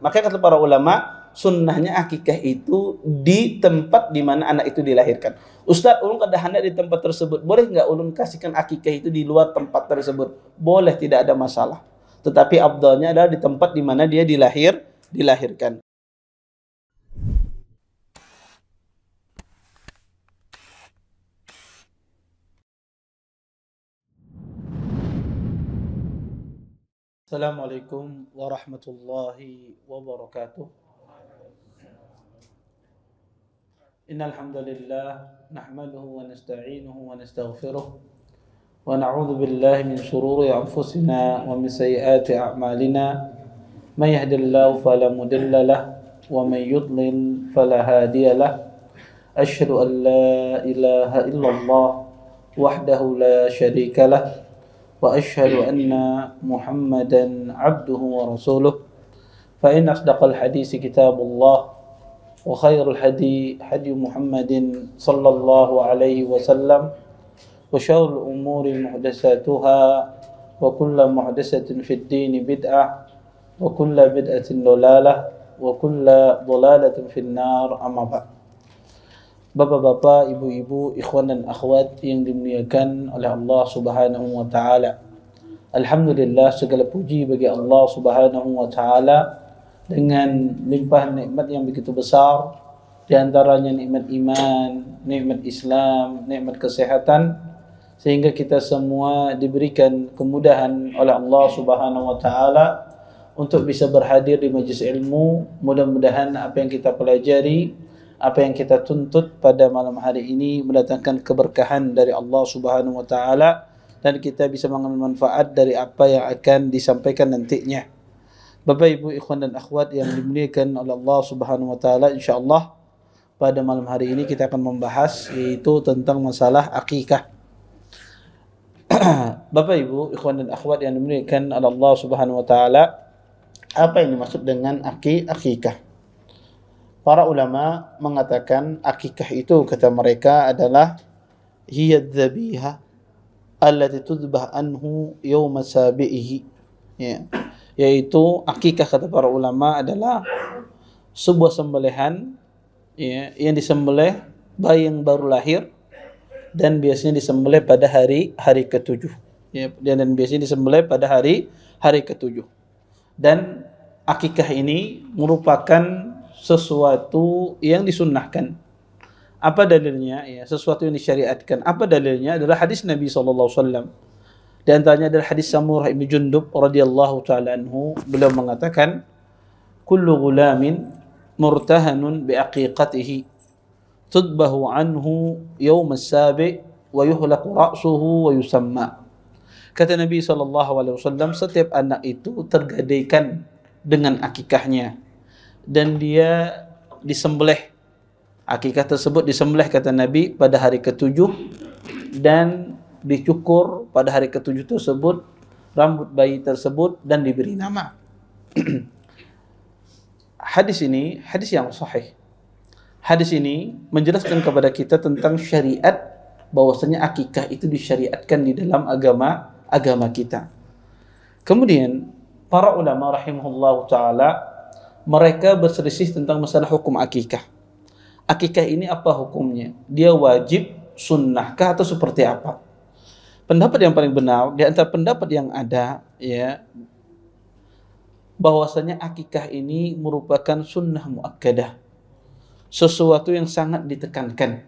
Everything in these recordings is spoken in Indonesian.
Maka kata para ulama, sunnahnya akikah itu di tempat di mana anak itu dilahirkan. Ustaz, ulun kada hendak di tempat tersebut. Boleh nggak ulun kasihkan akikah itu di luar tempat tersebut? Boleh, tidak ada masalah. Tetapi afdalnya adalah di tempat di mana dia dilahirkan. Assalamualaikum warahmatullahi wabarakatuh. Innal hamdalillah nahmaduhu wa nasta'inuhu wa nastaghfiruh wa na'udzu billahi min shururi anfusina wa min sayyiati a'malina. May yahdihillahu fala mudilla lahu wa may yudlil fala hadiya lahu. Asyhadu an la ilaha illallah wahdahu la syarika lahu wa asyhadu anna Muhammadan abduhu wa rasuluh. Fa in asdaqal hadisi kitabullah wa khairul hadi Muhammadin sallallahu alaihi wasallam wa syarrul umuri muhdatsatuha wa kullu muhdatsatin fid din bid'ah wa kullu bid'atin dhalalah wa kullu dhalalatin fin nar. Amma ba'd. Bapak-bapak, ibu-ibu, ikhwan dan akhwat yang dimuliakan oleh Allah Subhanahu wa taala. Alhamdulillah, segala puji bagi Allah Subhanahu wa taala dengan limpahan nikmat yang begitu besar, di antaranya nikmat iman, nikmat Islam, nikmat kesehatan, sehingga kita semua diberikan kemudahan oleh Allah Subhanahu wa taala untuk bisa berhadir di majelis ilmu. Mudah-mudahan apa yang kita pelajari, apa yang kita tuntut pada malam hari ini mendatangkan keberkahan dari Allah Subhanahu wa taala dan kita bisa mengambil manfaat dari apa yang akan disampaikan nantinya. Bapak, Ibu, ikhwan dan akhwat yang dimuliakan oleh Allah Subhanahu wa taala, insyaallah pada malam hari ini kita akan membahas yaitu tentang masalah akikah. Bapak, Ibu, ikhwan dan akhwat yang dimuliakan oleh Allah Subhanahu wa taala, apa yang dimaksud dengan akikah? Para ulama mengatakan akikah itu, kata mereka, adalah hiya dzabiha allati tudbah anhu yawma sabihi. Ya. Yaitu akikah, kata para ulama, adalah sebuah sembelihan ya, yang disembelih bayi yang baru lahir dan biasanya disembelih pada hari ke-7. Ya, dan biasanya disembelih pada hari ke-7. Dan akikah ini merupakan sesuatu yang disunnahkan. Apa dalilnya? Ya, sesuatu yang disyariatkan. Apa dalilnya? Adalah hadis Nabi SAW. Di antaranya adalah hadis Samurah ibn Jundub radhiyallahu ta'ala anhu. Beliau mengatakan, kullu gulamin murtahanun biaqiqatihi tudbahu anhu yawm as-sabi' wa yuhlaqu ra'suhu wa yusamma. Kata Nabi SAW, setiap anak itu tergadaikan dengan akikahnya dan dia disembelih. Akikah tersebut disembelih, kata Nabi, pada hari ke-7 dan dicukur pada hari ke-7 tersebut rambut bayi tersebut dan diberi nama. Hadis ini hadis yang sahih. Hadis ini menjelaskan kepada kita tentang syariat, bahwasanya akikah itu disyariatkan di dalam agama kita. Kemudian para ulama rahimahullah taala mereka berselisih tentang masalah hukum akikah. Akikah ini apa hukumnya? Dia wajib, sunnahkah, atau seperti apa? Pendapat yang paling benar di antara pendapat yang ada, ya, bahwasanya akikah ini merupakan sunnah muakkadah, sesuatu yang sangat ditekankan.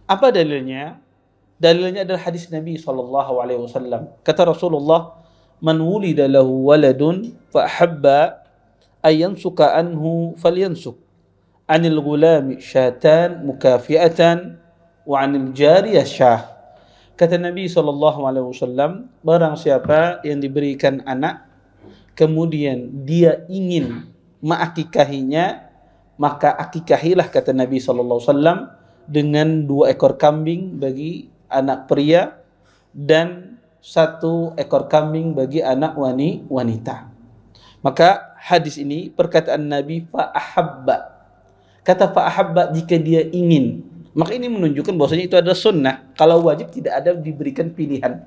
Apa dalilnya? Dalilnya adalah hadis Nabi SAW. Kata Rasulullah, man wulida lahu waladun fa ahabba ayansuka anhu falyansuk anil gulami syatan mukafiatan wa anil jariyah syah. Kata Nabi SAW, barang siapa yang diberikan anak kemudian dia ingin mengakikahinya, maka akikahilah, kata Nabi SAW, dengan 2 ekor kambing bagi anak pria dan 1 ekor kambing bagi anak wanita. Maka hadis ini perkataan Nabi fa'ahabba. Kata fa'ahabba, jika dia ingin. Maka ini menunjukkan bahwasanya itu adalah sunnah. Kalau wajib tidak ada diberikan pilihan.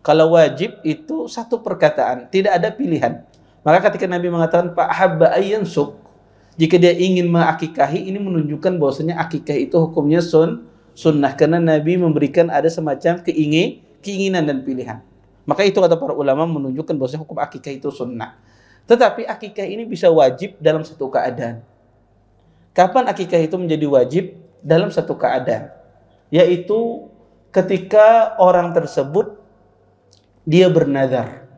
Kalau wajib itu satu perkataan, tidak ada pilihan. Maka ketika Nabi mengatakan Pak habba ayyansuk, jika dia ingin mengakikahi, ini menunjukkan bahwasanya akikah itu hukumnya sunnah, karena Nabi memberikan ada semacam keinginan dan pilihan. Maka itu kata para ulama menunjukkan bahwasanya hukum akikah itu sunnah. Tetapi akikah ini bisa wajib dalam satu keadaan. Kapan akikah itu menjadi wajib? Dalam satu keadaan, yaitu ketika orang tersebut dia bernazar.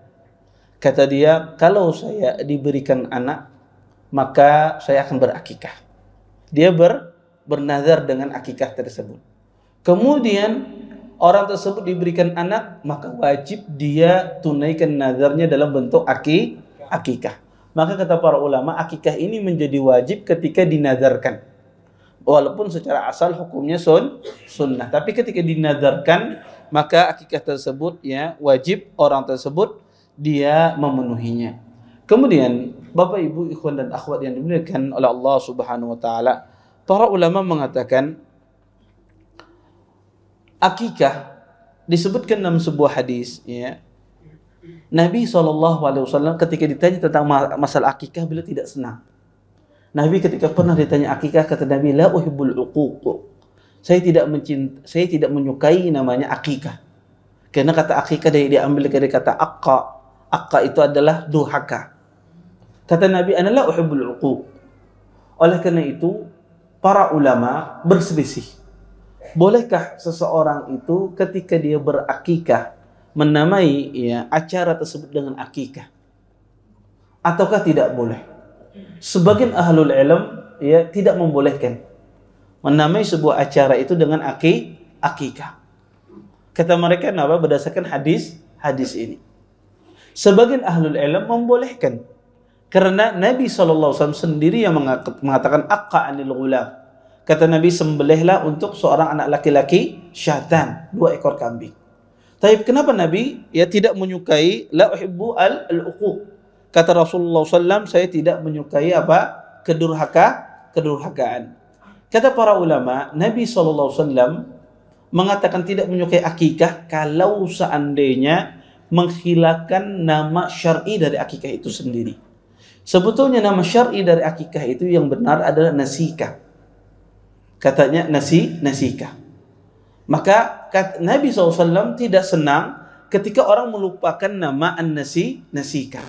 Kata dia, kalau saya diberikan anak, maka saya akan berakikah. Dia bernazar dengan akikah tersebut. Kemudian orang tersebut diberikan anak, maka wajib dia tunaikan nazarnya dalam bentuk akikah. Maka kata para ulama, akikah ini menjadi wajib ketika dinazarkan. Walaupun secara asal hukumnya sunnah, tapi ketika dinazarkan, maka akikah tersebut ya wajib orang tersebut dia memenuhinya. Kemudian Bapak Ibu ikhwan dan akhwat yang dimuliakan oleh Allah Subhanahu wa taala, para ulama mengatakan akikah disebutkan dalam sebuah hadis ya. Nabi SAW ketika ditanya tentang masalah akikah, beliau tidak senang. Nabi ketika pernah ditanya akikah, kata Nabi, la uhibbul uquq. Saya tidak menyukai namanya akikah. Karena kata akikah diambil dari kata aqqa. Aqqa itu adalah durhaka. Kata Nabi, ana la uhibbul uquq. Oleh karena itu, para ulama berselisih. Bolehkah seseorang itu ketika dia berakikah menamai ya acara tersebut dengan akikah? Ataukah tidak boleh? Sebagian ahlul ilm ya tidak membolehkan menamai sebuah acara itu dengan akikah. Kata mereka kenapa? Berdasarkan hadis ini. Sebagian ahlul ilm membolehkan karena Nabi SAW sendiri yang mengatakan aqqa anil ghulam. Kata Nabi, sembelihlah untuk seorang anak laki-laki syatan, 2 ekor kambing. Tapi kenapa Nabi ya tidak menyukai la uhibbu al-uquq? Kata Rasulullah SAW, saya tidak menyukai apa? Kedurhakaan. Kata para ulama, Nabi SAW mengatakan tidak menyukai akikah kalau seandainya menghilangkan nama syar'i dari akikah itu sendiri. Sebetulnya nama syar'i dari akikah itu yang benar adalah nasikah. Katanya nasikah. Maka Nabi SAW tidak senang ketika orang melupakan nama nasikah.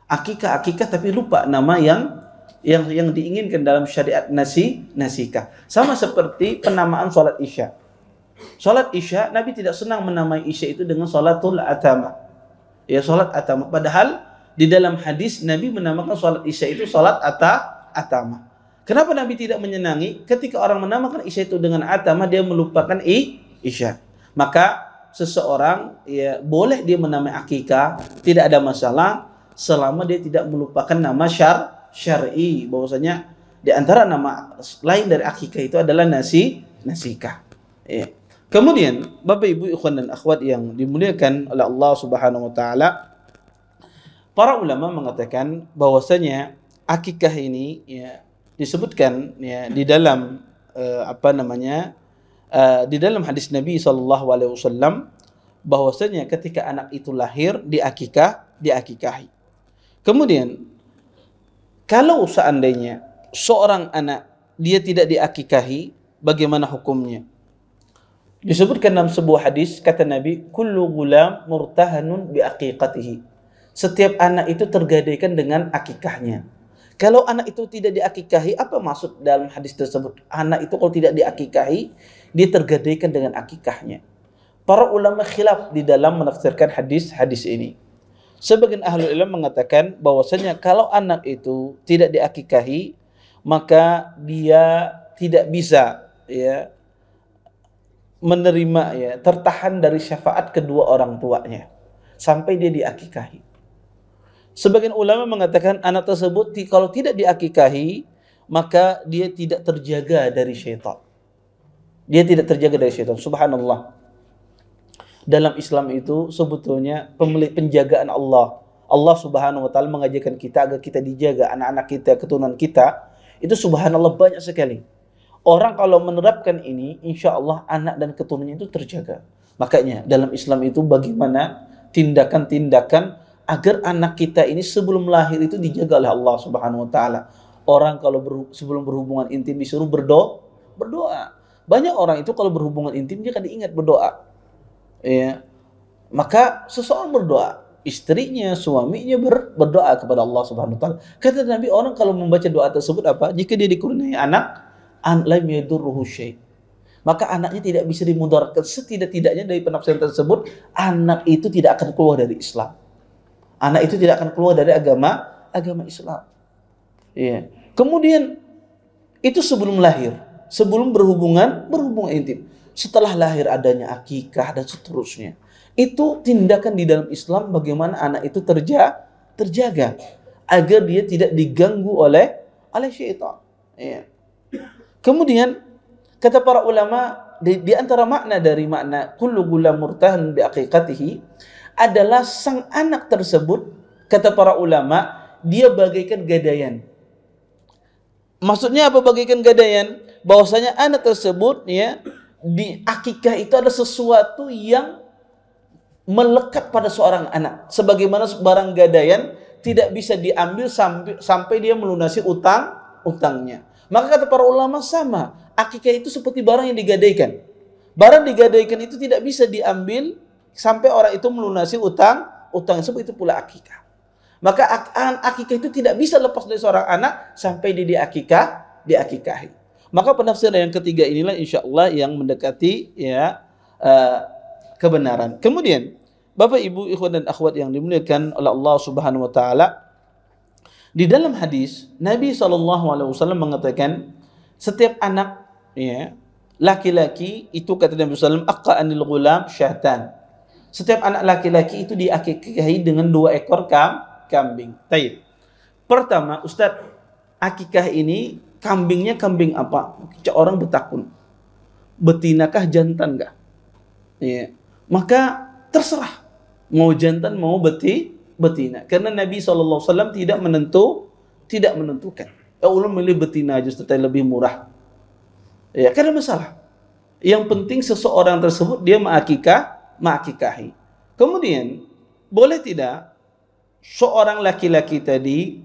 Akikah tapi lupa nama yang diinginkan dalam syariat nasikah. Sama seperti penamaan salat Isya. Salat Isya, Nabi tidak senang menamai Isya itu dengan salatul atama. Ya, salat atama. Padahal di dalam hadis Nabi menamakan salat Isya itu salat atama. Kenapa Nabi tidak menyenangi? Ketika orang menamakan Isya itu dengan atama, dia melupakan Isya. Maka seseorang ya boleh dia menamai akikah, tidak ada masalah selama dia tidak melupakan nama syar'i, bahwasanya di antara nama lain dari akikah itu adalah nasikah. Ya. Kemudian Bapak Ibu ikhwan dan akhwat yang dimuliakan oleh Allah Subhanahu wa taala, para ulama mengatakan bahwasanya akikah ini ya disebutkan ya di dalam di dalam hadis Nabi SAW bahwasanya ketika anak itu lahir diakikahi. Kemudian kalau seandainya seorang anak dia tidak diakikahi, bagaimana hukumnya? Disebutkan dalam sebuah hadis, kata Nabi, kullu gulam murtahanun bi aqiqatihi. Setiap anak itu tergadaikan dengan akikahnya. Kalau anak itu tidak diakikahi, apa maksud dalam hadis tersebut? Anak itu kalau tidak diakikahi, dia tergadaikan dengan akikahnya. Para ulama khilaf di dalam menafsirkan hadis ini. Sebagian ahli ilmu mengatakan bahwasanya kalau anak itu tidak diakikahi, maka dia tidak bisa ya menerima ya tertahan dari syafaat kedua orang tuanya sampai dia diakikahi. Sebagian ulama mengatakan anak tersebut kalau tidak diakikahi, maka dia tidak terjaga dari syaitan. Dia tidak terjaga dari syaitan. Subhanallah. Dalam Islam itu sebetulnya penjagaan Allah. Allah Subhanahu wa taala mengajarkan kita agar kita dijaga, anak-anak kita, keturunan kita. Itu subhanallah banyak sekali. Orang kalau menerapkan ini, insya Allah anak dan keturunannya itu terjaga. Makanya dalam Islam itu bagaimana tindakan-tindakan agar anak kita ini sebelum lahir itu dijaga oleh Allah Subhanahu wa taala. Orang kalau sebelum berhubungan intim disuruh berdoa. Banyak orang itu kalau berhubungan intim dia kan diingat berdoa. Ya. Maka seseorang berdoa, istrinya, suaminya berdoa kepada Allah Subhanahu wa taala. Kata Nabi, orang kalau membaca doa tersebut apa? Jika dia dikurniai anak, an lam yadurruhu syai'. Maka anaknya tidak bisa dimudaratkan. Setidak-tidaknya dari penafsiran tersebut, anak itu tidak akan keluar dari Islam. Anak itu tidak akan keluar dari agama Islam. Ya. Kemudian itu sebelum lahir, sebelum berhubungan intim. Setelah lahir adanya akikah dan seterusnya. Itu tindakan di dalam Islam bagaimana anak itu terjaga agar dia tidak diganggu oleh syaitan. Ya. Kemudian kata para ulama di antara makna dari makna kullu gulam murtahan bi aqiqatihi adalah sang anak tersebut, kata para ulama, dia bagaikan gadaian. Maksudnya apa bagaikan gadaian? Bahwasanya anak tersebut ya di akikah itu ada sesuatu yang melekat pada seorang anak. Sebagaimana barang gadaian tidak bisa diambil sampai dia melunasi utangnya. Maka kata para ulama sama, akikah itu seperti barang yang digadaikan. Barang digadaikan itu tidak bisa diambil sampai orang itu melunasi utang tersebut, itu pula akikah. Maka akikah itu tidak bisa lepas dari seorang anak sampai dia diakikahi. Maka penafsiran yang ketiga inilah insyaallah yang mendekati ya kebenaran. Kemudian Bapak Ibu ikhwan dan akhwat yang dimuliakan oleh Allah Subhanahu wa taala, di dalam hadis Nabi SAW mengatakan setiap anak ya laki-laki itu, kata Nabi SAW, aqqa anil ghulam syahtan. Setiap anak laki-laki itu diakikahi dengan 2 ekor kambing. Taib. Pertama, Ustaz, akikah ini kambingnya kambing apa? Orang bertakun. Betinakah jantan enggak? Ya. Maka terserah mau jantan mau betina. Karena Nabi SAW tidak menentukan. Allah milih betina aja Ustaz, lebih murah. Ya, karena masalah. Yang penting seseorang tersebut dia mengakikahi. Kemudian, boleh tidak seorang laki-laki tadi,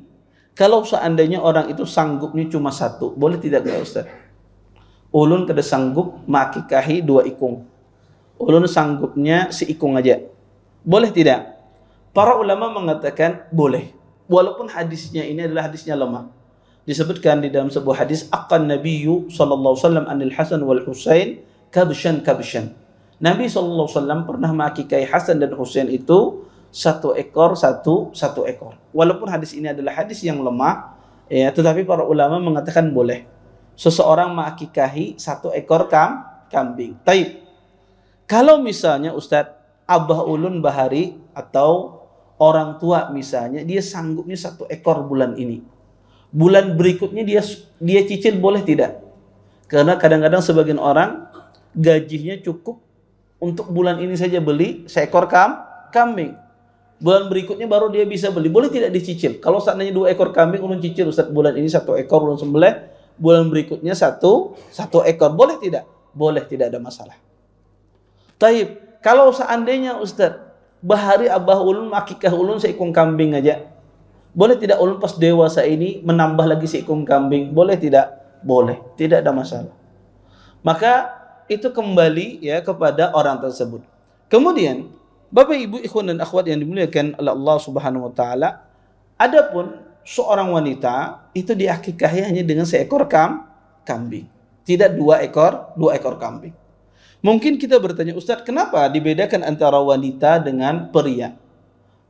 kalau seandainya orang itu sanggupnya cuma 1, boleh tidak enggak Ustaz? Ulun kada sanggup mengakikahi 2 ikung. Ulun sanggupnya seikung aja. Boleh tidak? Para ulama mengatakan boleh. Walaupun hadisnya ini adalah hadisnya lemah. Disebutkan di dalam sebuah hadis, aqan nabiyyu sallallahu alaihi wasallam anil Hasan wal Husain kabshan. Nabi sallallahu alaihi wasallam pernah mengakikahi Hasan dan Husain itu 1 ekor. Walaupun hadis ini adalah hadis yang lemah, ya, tetapi para ulama mengatakan boleh. Seseorang mengakikahi 1 ekor kambing. Taib. Kalau misalnya Ustadz, abah ulun bahari atau orang tua misalnya, dia sanggupnya 1 ekor bulan ini. Bulan berikutnya dia cicil, boleh tidak? Karena kadang-kadang sebagian orang gajinya cukup untuk bulan ini saja beli seekor kambing. Bulan berikutnya baru dia bisa beli. Boleh tidak dicicil? Kalau seandainya 2 ekor kambing ulun cicil, Ustaz, bulan ini 1 ekor ulun sembelih, bulan berikutnya satu ekor. Boleh tidak? Boleh, tidak ada masalah. Taib. Kalau seandainya Ustaz, bahari abah ulun akikah ulun seikung kambing aja, boleh tidak ulun pas dewasa ini menambah lagi seikung kambing? Boleh tidak? Boleh, tidak ada masalah. Maka itu kembali ya kepada orang tersebut. Kemudian Bapak Ibu ikhwan dan akhwat yang dimuliakan oleh Allah Subhanahu wa taala, adapun seorang wanita itu diakikahi hanya dengan seekor kambing, tidak 2 ekor kambing. Mungkin kita bertanya, Ustaz, kenapa dibedakan antara wanita dengan pria?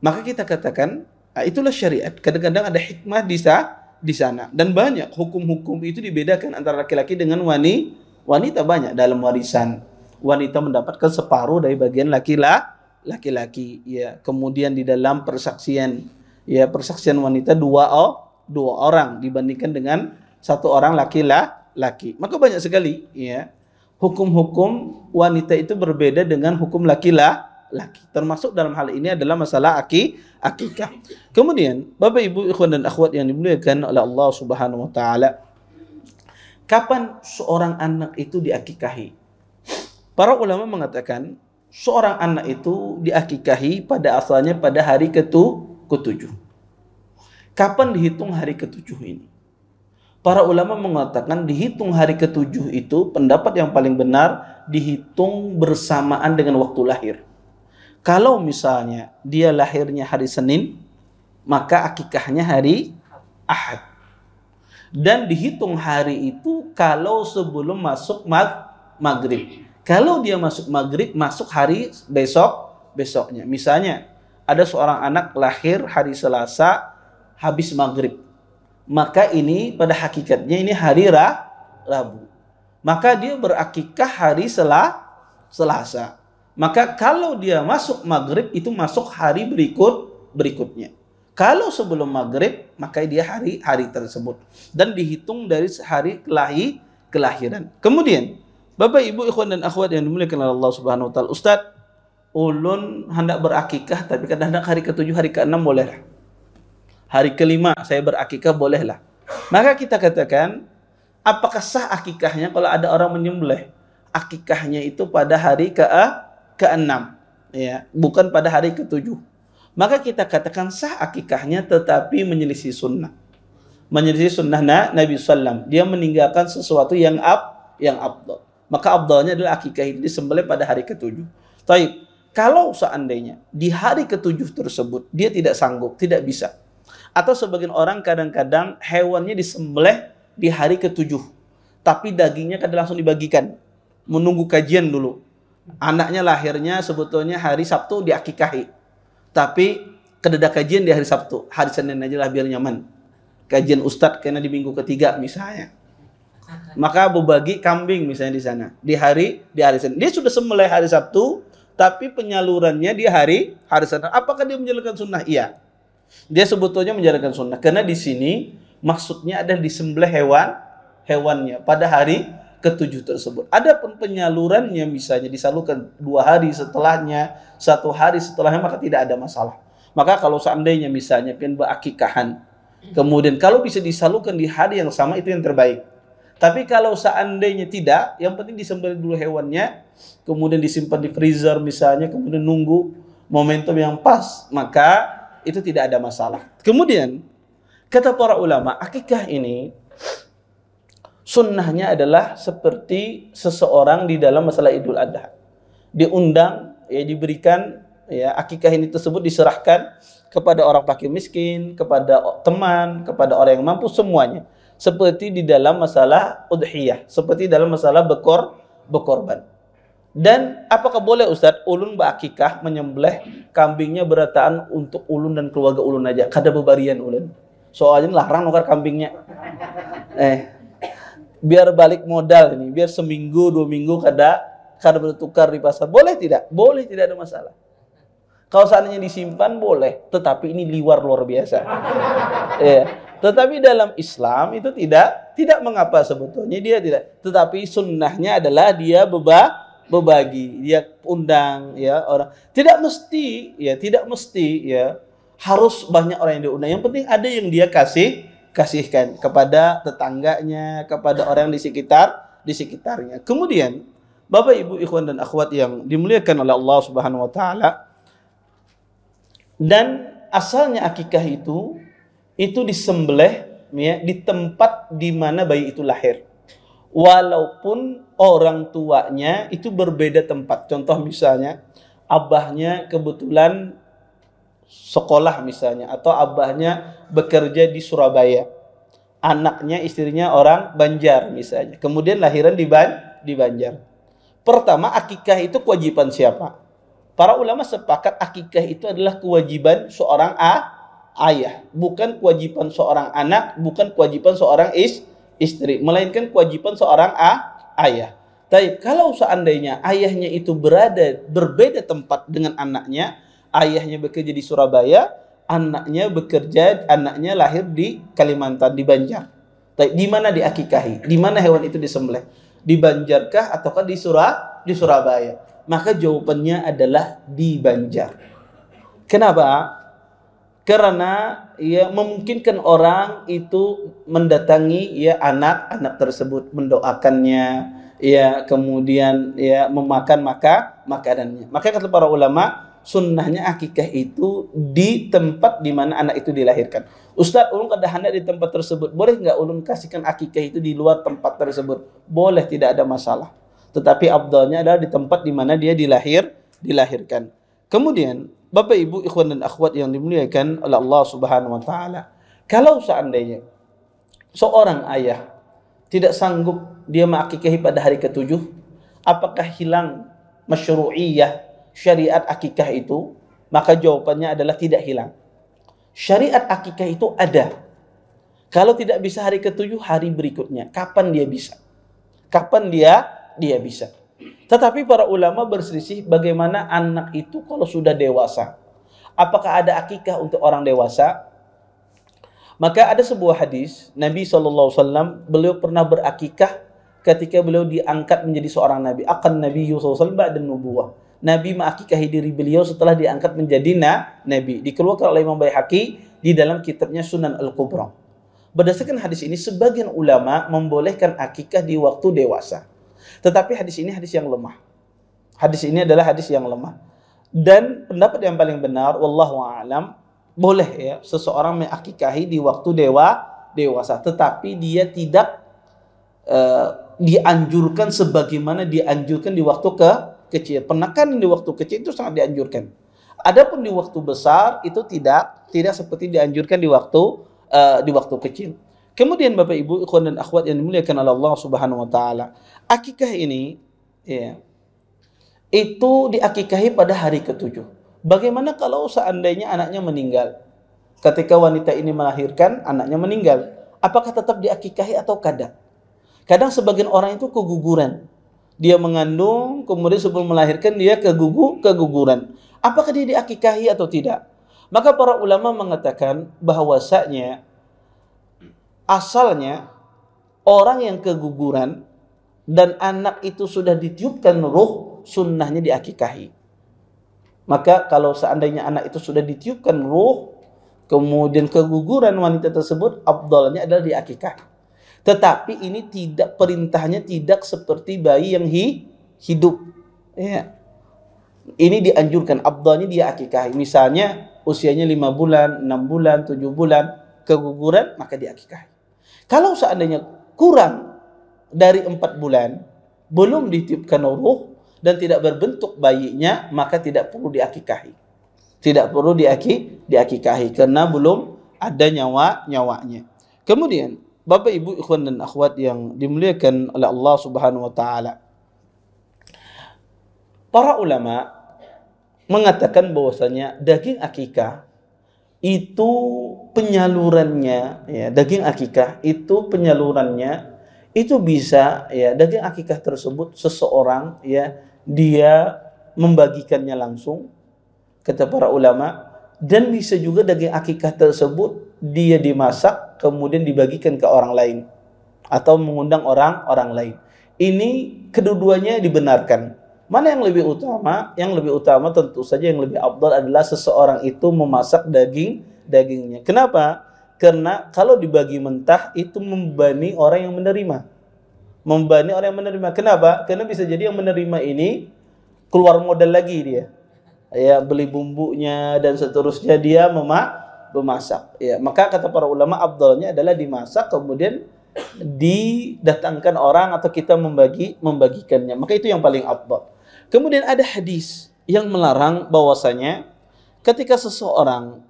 Maka kita katakan, itulah syariat. Kadang-kadang ada hikmah di sana. Dan banyak hukum-hukum itu dibedakan antara laki-laki dengan wanita. Banyak dalam warisan. Wanita mendapatkan separuh dari bagian laki-laki. Ya. Kemudian di dalam persaksian, ya, persaksian wanita 2 orang dibandingkan dengan 1 orang laki-laki. Maka banyak sekali, ya, hukum-hukum wanita itu berbeda dengan hukum laki-laki. Termasuk dalam hal ini adalah masalah akikah. Kemudian, Bapak Ibu ikhwan dan akhwat yang dimuliakan oleh Allah Subhanahu wa taala, kapan seorang anak itu diakikahi? Para ulama mengatakan seorang anak itu diakikahi pada asalnya pada hari ketujuh. Kapan dihitung hari ketujuh ini? Para ulama mengatakan dihitung hari ketujuh itu pendapat yang paling benar dihitung bersamaan dengan waktu lahir. Kalau misalnya dia lahirnya hari Senin, maka akikahnya hari Ahad. Dan dihitung hari itu kalau sebelum masuk maghrib. Kalau dia masuk maghrib, masuk hari besoknya. Misalnya ada seorang anak lahir hari Selasa habis maghrib, maka ini pada hakikatnya ini hari Rabu. Maka dia berakikah hari Selasa. Maka kalau dia masuk maghrib itu masuk hari berikutnya. Kalau sebelum maghrib maka dia hari tersebut dan dihitung dari hari kelahiran. Kemudian Bapak Ibu ikhwan dan akhwat yang dimuliakan oleh Allah Subhanahu wa taala, Ustaz, ulun hendak berakikah tapi kadang-kadang hari ke-7, hari ke-6 boleh lah. Hari ke-5 saya berakikah boleh lah. Maka kita katakan, apakah sah akikahnya kalau ada orang menyembelih? Akikahnya itu pada hari ke-6, ya, bukan pada hari ke-7. Maka kita katakan sah akikahnya tetapi menyelisih sunnah. Menyelisih sunnah Nabi SAW. Dia meninggalkan sesuatu yang afdal. Maka afdalnya adalah akikah itu disembelih pada hari ke-7. Taib. Kalau seandainya di hari ke-7 tersebut dia tidak sanggup, tidak bisa. Atau sebagian orang kadang-kadang hewannya disembelih di hari ke-7. Tapi dagingnya kadang langsung dibagikan. Menunggu kajian dulu. Anaknya lahirnya sebetulnya hari Sabtu diakikahi. Tapi kedadak kajian di hari Sabtu. Hari Senin aja lah biar nyaman. Kajian Ustadz karena di minggu ketiga misalnya. Maka berbagi kambing misalnya di sana. Di hari Senin. Dia sudah sembelih hari Sabtu. Tapi penyalurannya di hari Senin. Apakah dia menjalankan sunnah? Iya. Dia sebetulnya menjalankan sunnah. Karena di sini maksudnya ada disembelih hewannya pada hari ke-7 tersebut. Adapun penyalurannya misalnya disalurkan 2 hari setelahnya, 1 hari setelahnya, maka tidak ada masalah. Maka kalau seandainya misalnya pengen berakikahan, kemudian kalau bisa disalurkan di hari yang sama itu yang terbaik. Tapi kalau seandainya tidak, yang penting disembelih dulu hewannya, kemudian disimpan di freezer misalnya, kemudian nunggu momentum yang pas, maka itu tidak ada masalah. Kemudian kata para ulama, akikah ini sunnahnya adalah seperti seseorang di dalam masalah Idul Adha. Diundang, ya, diberikan, ya, akikah ini tersebut diserahkan kepada orang fakir miskin, kepada teman, kepada orang yang mampu, semuanya. Seperti di dalam masalah udhiyah, seperti dalam masalah berkorban. Dan apakah boleh Ustaz ulun berakikah menyembelih kambingnya berataan untuk ulun dan keluarga ulun aja, kada bebarian ulun. Soalnya larang nukar kambingnya. Biar balik modal ini, biar seminggu 2 minggu kada bertukar di pasar. Boleh tidak? Boleh, tidak ada masalah. Kalau seandainya disimpan boleh, tetapi ini luar biasa. Ya. Tetapi dalam Islam itu tidak mengapa sebetulnya, dia tidak. Tetapi sunnahnya adalah dia berbagi, dia undang, ya, orang. Tidak mesti ya harus banyak orang yang diundang. Yang penting ada yang dia kasihkan kepada tetangganya, kepada orang di sekitarnya. Kemudian Bapak Ibu ikhwan dan akhwat yang dimuliakan oleh Allah Subhanahu wa taala, dan asalnya akikah itu disembelih, ya, di tempat di mana bayi itu lahir. Walaupun orang tuanya itu berbeda tempat. Contoh misalnya abahnya kebetulan sekolah misalnya, atau abahnya bekerja di Surabaya. Anaknya, istrinya orang Banjar misalnya. Kemudian lahiran di Banjar. Pertama, akikah itu kewajiban siapa? Para ulama sepakat akikah itu adalah kewajiban seorang ayah, bukan kewajiban seorang anak, bukan kewajiban seorang istri, melainkan kewajiban seorang ayah. Tapi kalau seandainya ayahnya itu berbeda tempat dengan anaknya, ayahnya bekerja di Surabaya, anaknya lahir di Kalimantan, di Banjar. Tapi di mana diakikahi? Di mana hewan itu disembelih? Di Banjarkah ataukah di Surabaya? Maka jawabannya adalah di Banjar. Kenapa? Karena ya memungkinkan orang itu mendatangi ya anak-anak tersebut, mendoakannya, ya kemudian ya memakan makanannya. Maka kata para ulama, sunnahnya akikah itu di tempat di mana anak itu dilahirkan. Ustaz, ulun kada hendak di tempat tersebut, boleh nggak ulun kasihkan akikah itu di luar tempat tersebut? Boleh, tidak ada masalah. Tetapi afdalnya adalah di tempat di mana dia dilahirkan. Kemudian Bapak Ibu ikhwan dan akhwat yang dimuliakan oleh Allah Subhanahu wa taala, kalau seandainya seorang ayah tidak sanggup dia mengakikahi pada hari ketujuh, apakah hilang masyru'iyah syariat akikah itu? Maka jawabannya adalah tidak hilang. Syariat akikah itu ada. Kalau tidak bisa hari ketujuh, hari berikutnya. Kapan dia bisa? Kapan dia bisa? Tetapi para ulama berselisih bagaimana anak itu kalau sudah dewasa. Apakah ada akikah untuk orang dewasa? Maka ada sebuah hadis, Nabi SAW, beliau pernah berakikah ketika beliau diangkat menjadi seorang Nabi. Akan Nabi SAW ba'da nubuwah. Nabi mengakikahi diri beliau setelah diangkat menjadi Nabi. Dikeluarkan oleh Imam Baihaqi di dalam kitabnya Sunan Al-Kubra. Berdasarkan hadis ini, sebagian ulama membolehkan akikah di waktu dewasa. Tetapi hadis ini hadis yang lemah. Hadis ini adalah hadis yang lemah. Dan pendapat yang paling benar, wallahu a'lam, boleh ya seseorang mengakikahi di waktu dewasa, tetapi dia tidak dianjurkan sebagaimana dianjurkan di waktu kecil. Penekanan di waktu kecil itu sangat dianjurkan. Adapun di waktu besar itu tidak seperti dianjurkan di waktu kecil. Kemudian Bapak Ibu ikhwan dan akhwat yang dimuliakan oleh Allah Subhanahu wa taala, akikah ini ya itu diakikahi pada hari ketujuh. Bagaimana kalau seandainya anaknya meninggal? Ketika wanita ini melahirkan, anaknya meninggal, apakah tetap diakikahi atau kada? Kadang sebagian orang itu keguguran. Dia mengandung, kemudian sebelum melahirkan dia keguguran. Apakah dia diakikahi atau tidak? Maka para ulama mengatakan bahwasanya asalnya orang yang keguguran dan anak itu sudah ditiupkan ruh, sunnahnya diakikahi. Maka kalau seandainya anak itu sudah ditiupkan ruh, kemudian keguguran wanita tersebut, afdalnya adalah diakikahi. Tetapi ini tidak, perintahnya tidak seperti bayi yang hidup. Ya. Ini dianjurkan, afdalnya diakikahi. Misalnya usianya 5 bulan, 6 bulan, 7 bulan, keguguran, maka diakikahi. Kalau seandainya kurang dari 4 bulan, belum ditiupkan ruh dan tidak berbentuk bayinya, maka tidak perlu diakikahi. Tidak perlu diakikahi karena belum ada nyawanya. Kemudian, Bapak Ibu ikhwan dan akhwat yang dimuliakan oleh Allah Subhanahu wa taala, para ulama mengatakan bahwasanya daging akikah itu penyalurannya, ya, daging akikah itu penyalurannya itu bisa ya daging akikah tersebut seseorang ya dia membagikannya langsung, kata para ulama, dan bisa juga daging akikah tersebut dia dimasak kemudian dibagikan ke orang lain atau mengundang orang lain. Ini kedua-duanya dibenarkan. Mana yang lebih utama? Yang lebih utama tentu saja yang lebih afdal adalah seseorang itu memasak dagingnya. Kenapa? Karena kalau dibagi mentah itu membebani orang yang menerima. Membebani orang yang menerima. Kenapa? Karena bisa jadi yang menerima ini keluar modal lagi dia. Ya, beli bumbunya dan seterusnya dia memasak. Ya, maka kata para ulama afdalnya adalah dimasak kemudian didatangkan orang atau kita membagikannya. Maka itu yang paling afdal. Kemudian ada hadis yang melarang bahwasanya ketika seseorang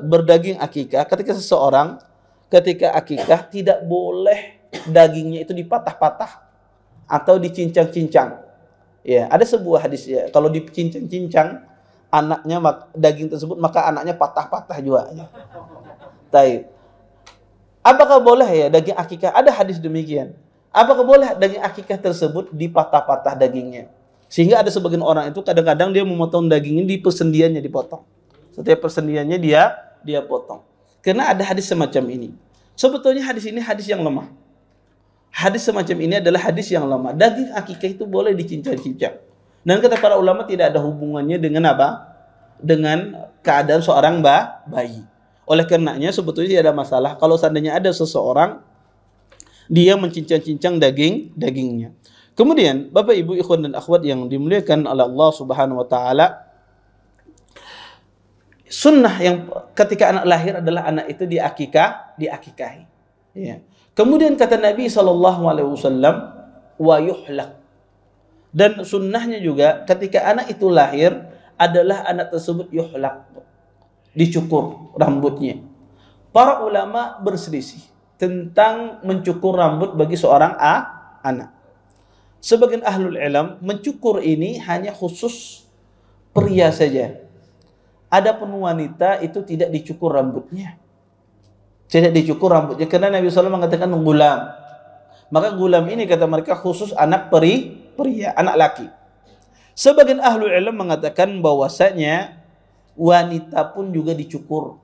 berdaging akikah, ketika akikah tidak boleh dagingnya itu dipatah-patah atau dicincang-cincang. Ya, ada sebuah hadis ya, kalau dicincang-cincang anaknya daging tersebut maka anaknya patah-patah juga. Taib. Apakah boleh ya daging akikah? Ada hadis demikian. Apakah boleh daging akikah tersebut dipatah-patah dagingnya? Sehingga ada sebagian orang itu kadang-kadang dia memotong daging ini di persendiannya dipotong. Setiap persendiannya dia potong. Karena ada hadis semacam ini. Sebetulnya hadis ini hadis yang lemah. Hadis semacam ini adalah hadis yang lemah. Daging akikah itu boleh dicincang-cincang. Dan kata para ulama tidak ada hubungannya dengan apa? Dengan keadaan seorang bayi. Oleh karenanya sebetulnya tidak ada masalah kalau seandainya ada seseorang dia mencincang-cincang dagingnya. Kemudian Bapak Ibu ikhwan dan akhwat yang dimuliakan oleh Allah Subhanahu wa taala, sunnah yang ketika anak lahir adalah anak itu diakikahi. Ya. Kemudian kata Nabi SAW, wa yuhlaq. Dan sunnahnya juga ketika anak itu lahir adalah anak tersebut yuhlaq, dicukur rambutnya. Para ulama berselisih tentang mencukur rambut bagi seorang anak. Sebagian ahlul ilm mencukur ini hanya khusus pria saja. Adapun wanita itu tidak dicukur rambutnya. Tidak dicukur rambutnya karena Nabi SAW mengatakan gulam. Maka gulam ini kata mereka khusus anak pria, anak laki. Sebagian ahlul ilm mengatakan bahwasanya wanita pun juga dicukur.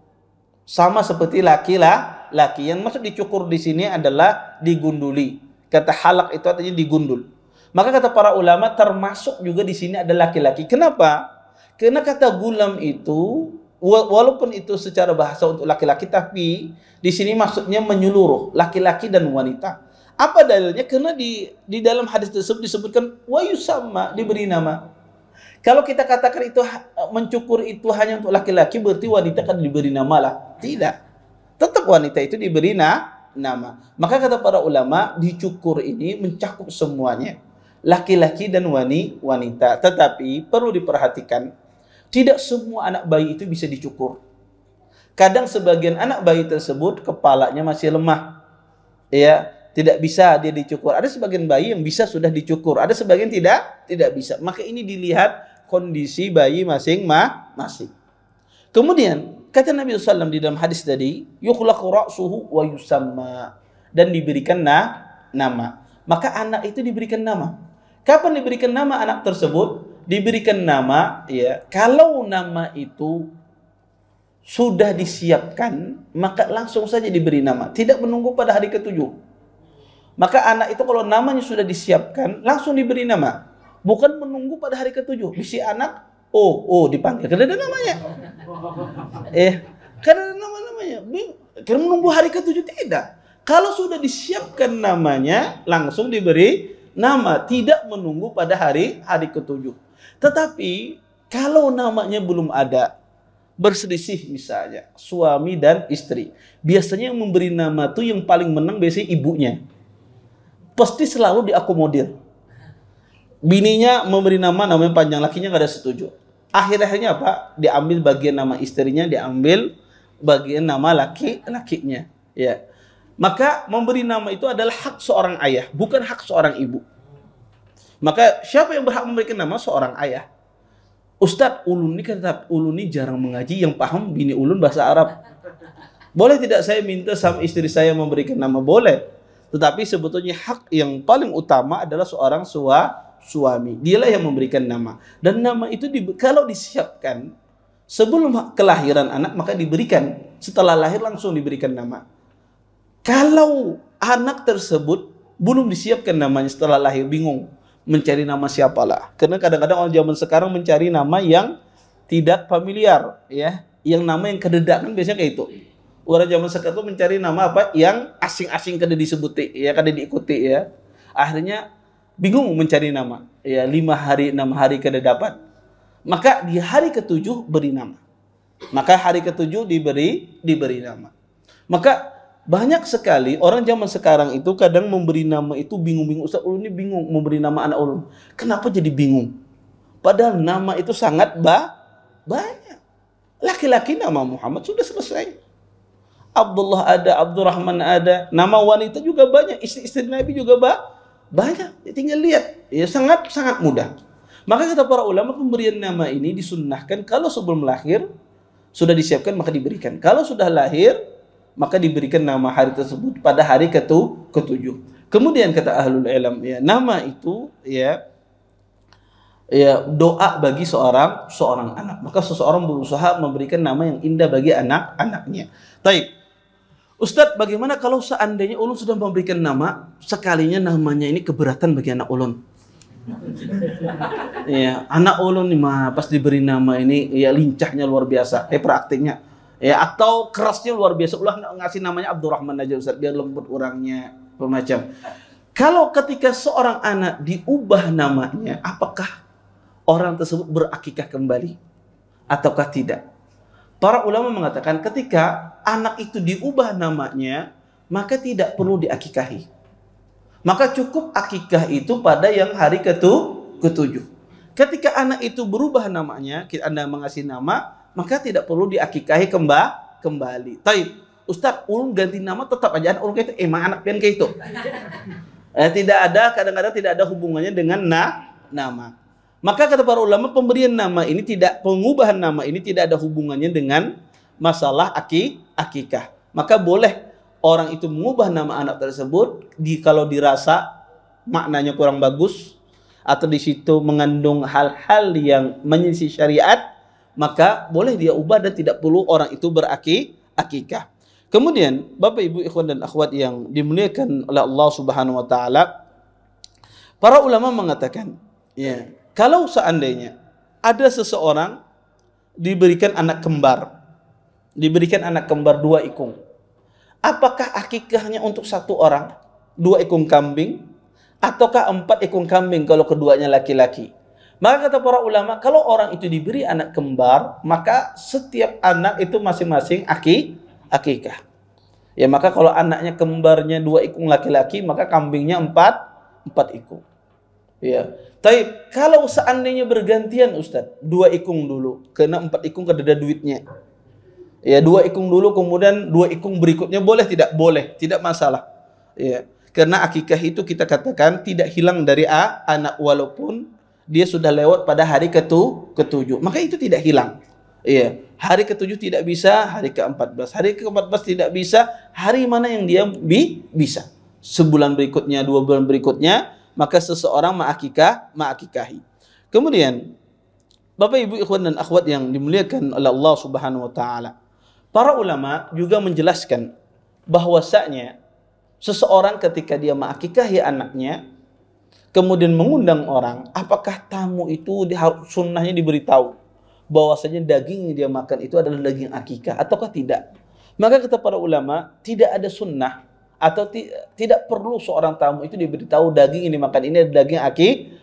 Sama seperti laki-laki. Yang maksud dicukur di sini adalah digunduli. Kata halak itu artinya digundul. Maka kata para ulama termasuk juga di sini ada laki-laki. Kenapa? Karena kata gulam itu walaupun itu secara bahasa untuk laki-laki, tapi di sini maksudnya menyeluruh laki-laki dan wanita. Apa dalilnya? Karena di dalam hadis tersebut disebutkan wa yusamma, diberi nama. Kalau kita katakan itu mencukur itu hanya untuk laki-laki, berarti wanita kan diberi nama lah. Tidak. Tetap wanita itu diberi nama. Maka kata para ulama, dicukur ini mencakup semuanya. Laki-laki dan wanita. Tetapi perlu diperhatikan, tidak semua anak bayi itu bisa dicukur. Kadang sebagian anak bayi tersebut kepalanya masih lemah. Ya, tidak bisa dia dicukur. Ada sebagian bayi yang bisa sudah dicukur. Ada sebagian tidak bisa. Maka ini dilihat kondisi bayi masing-masing. Kemudian kata Nabi SAW di dalam hadis tadi, yukhlaqu ra'suhu wa yusamma, dan diberikan nama. Maka anak itu diberikan nama. Kapan diberikan nama anak tersebut? Diberikan nama ya kalau nama itu sudah disiapkan, maka langsung saja diberi nama, tidak menunggu pada hari ketujuh. Maka anak itu kalau namanya sudah disiapkan, langsung diberi nama. Bukan menunggu pada hari ketujuh. Bisi anak, dipanggil. Karena ada namanya. Karena ada namanya. Karena menunggu hari ketujuh, tidak. Kalau sudah disiapkan namanya, langsung diberi nama. Tidak menunggu pada hari ketujuh. Tetapi, kalau namanya belum ada, berselisih misalnya, suami dan istri. Biasanya yang memberi nama itu yang paling menang biasanya ibunya. Pasti selalu diakomodir. Bininya memberi namanya panjang, lakinya nggak ada setuju. Akhirnya apa? Diambil bagian nama istrinya, diambil bagian nama lakinya. Ya. Maka memberi nama itu adalah hak seorang ayah, bukan hak seorang ibu. Maka siapa yang berhak memberikan nama? Seorang ayah. Ustadz, ulun ini jarang mengaji, yang paham bini ulun bahasa Arab. Boleh tidak saya minta sama istri saya memberikan nama? Boleh. Tetapi sebetulnya hak yang paling utama adalah seorang suami. Dialah yang memberikan nama. Dan nama itu kalau disiapkan sebelum kelahiran anak, maka diberikan. Setelah lahir langsung diberikan nama. Kalau anak tersebut belum disiapkan namanya setelah lahir, bingung mencari nama siapalah. Karena kadang-kadang orang zaman sekarang mencari nama yang tidak familiar, ya, yang nama yang kededak, kan biasanya kayak itu. Orang zaman sekarang tuh mencari nama apa yang asing-asing kada disebuti, ya, kada diikuti, ya. Akhirnya bingung mencari nama. Ya, 5 hari, 6 hari kada dapat. Maka di hari ketujuh beri nama. Maka hari ketujuh diberi nama. Maka banyak sekali orang zaman sekarang itu kadang memberi nama itu bingung-bingung. Ustaz, ulun ini bingung memberi nama anak ulun. Kenapa jadi bingung? Padahal nama itu sangat banyak. Laki-laki nama Muhammad sudah selesai. Abdullah ada, Abdurrahman ada. Nama wanita juga banyak. Istri-istri Nabi juga banyak. Tinggal lihat. Ya, sangat mudah. Maka kata para ulama, pemberian nama ini disunnahkan kalau sebelum lahir sudah disiapkan maka diberikan. Kalau sudah lahir maka diberikan nama hari tersebut pada hari ketujuh. Kemudian kata ahlul ilm, ya, nama itu ya doa bagi seorang anak. Maka seseorang berusaha memberikan nama yang indah bagi anak-anaknya. Baik. Ustadz, bagaimana kalau seandainya ulun sudah memberikan nama, sekalinya namanya ini keberatan bagi anak ulun? Ya, anak ulun nih mah pas diberi nama ini ya lincahnya luar biasa, praktiknya. Ya, atau kerasnya luar biasa. Ulah ngasih namanya Abdurrahman aja Ustaz biar lembut orangnya macam. Kalau ketika seorang anak diubah namanya, apakah orang tersebut berakikah kembali ataukah tidak? Para ulama mengatakan ketika anak itu diubah namanya, maka tidak perlu diakikahi. Maka cukup akikah itu pada yang hari ketujuh. Ketika anak itu berubah namanya, Anda mengasih nama, maka tidak perlu diakikahi kembali. Taib, Ustaz, ulun ganti nama tetap aja anak ulun kayak itu, emang anak pian kayak itu. Tidak ada, kadang-kadang tidak ada hubungannya dengan nama. Maka kata para ulama, pemberian nama ini pengubahan nama ini tidak ada hubungannya dengan masalah akikah. Maka boleh orang itu mengubah nama anak tersebut kalau dirasa maknanya kurang bagus atau di situ mengandung hal-hal yang menyelisih syariat, maka boleh dia ubah dan tidak perlu orang itu berakikah. Kemudian, Bapak Ibu ikhwan dan akhwat yang dimuliakan oleh Allah Subhanahu wa taala, para ulama mengatakan, ya, kalau seandainya ada seseorang diberikan anak kembar 2 ikung, apakah akikahnya untuk 1 orang 2 ikung kambing ataukah 4 ikung kambing kalau keduanya laki-laki? Maka kata para ulama, kalau orang itu diberi anak kembar, maka setiap anak itu masing-masing akikah. Ya, maka kalau anaknya kembarnya 2 ikung laki-laki, maka kambingnya 4 ikung. Ya. Tapi kalau seandainya bergantian Ustaz, 2 ikung dulu, kena 4 ikung kedada duitnya. Ya, 2 ikung dulu, kemudian 2 ikung berikutnya boleh tidak? Boleh, tidak masalah. Ya. Karena akikah itu kita katakan tidak hilang dari anak walaupun dia sudah lewat pada hari ketujuh. Maka itu tidak hilang. Iya, hari ketujuh tidak bisa, hari ke-14. Hari ke-14 tidak bisa, hari mana yang dia bisa? Sebulan berikutnya, 2 bulan berikutnya, maka seseorang mengakikahi. Kemudian, Bapak Ibu ikhwan dan akhwat yang dimuliakan oleh Allah Subhanahu wa taala. Para ulama juga menjelaskan bahwasanya seseorang ketika dia mengakikahi anaknya, kemudian mengundang orang, apakah tamu itu sunnahnya diberitahu bahwasanya daging yang dia makan itu adalah daging akikah ataukah tidak? Maka kata para ulama, tidak ada sunnah atau tidak perlu seorang tamu itu diberitahu daging ini makan ini adalah daging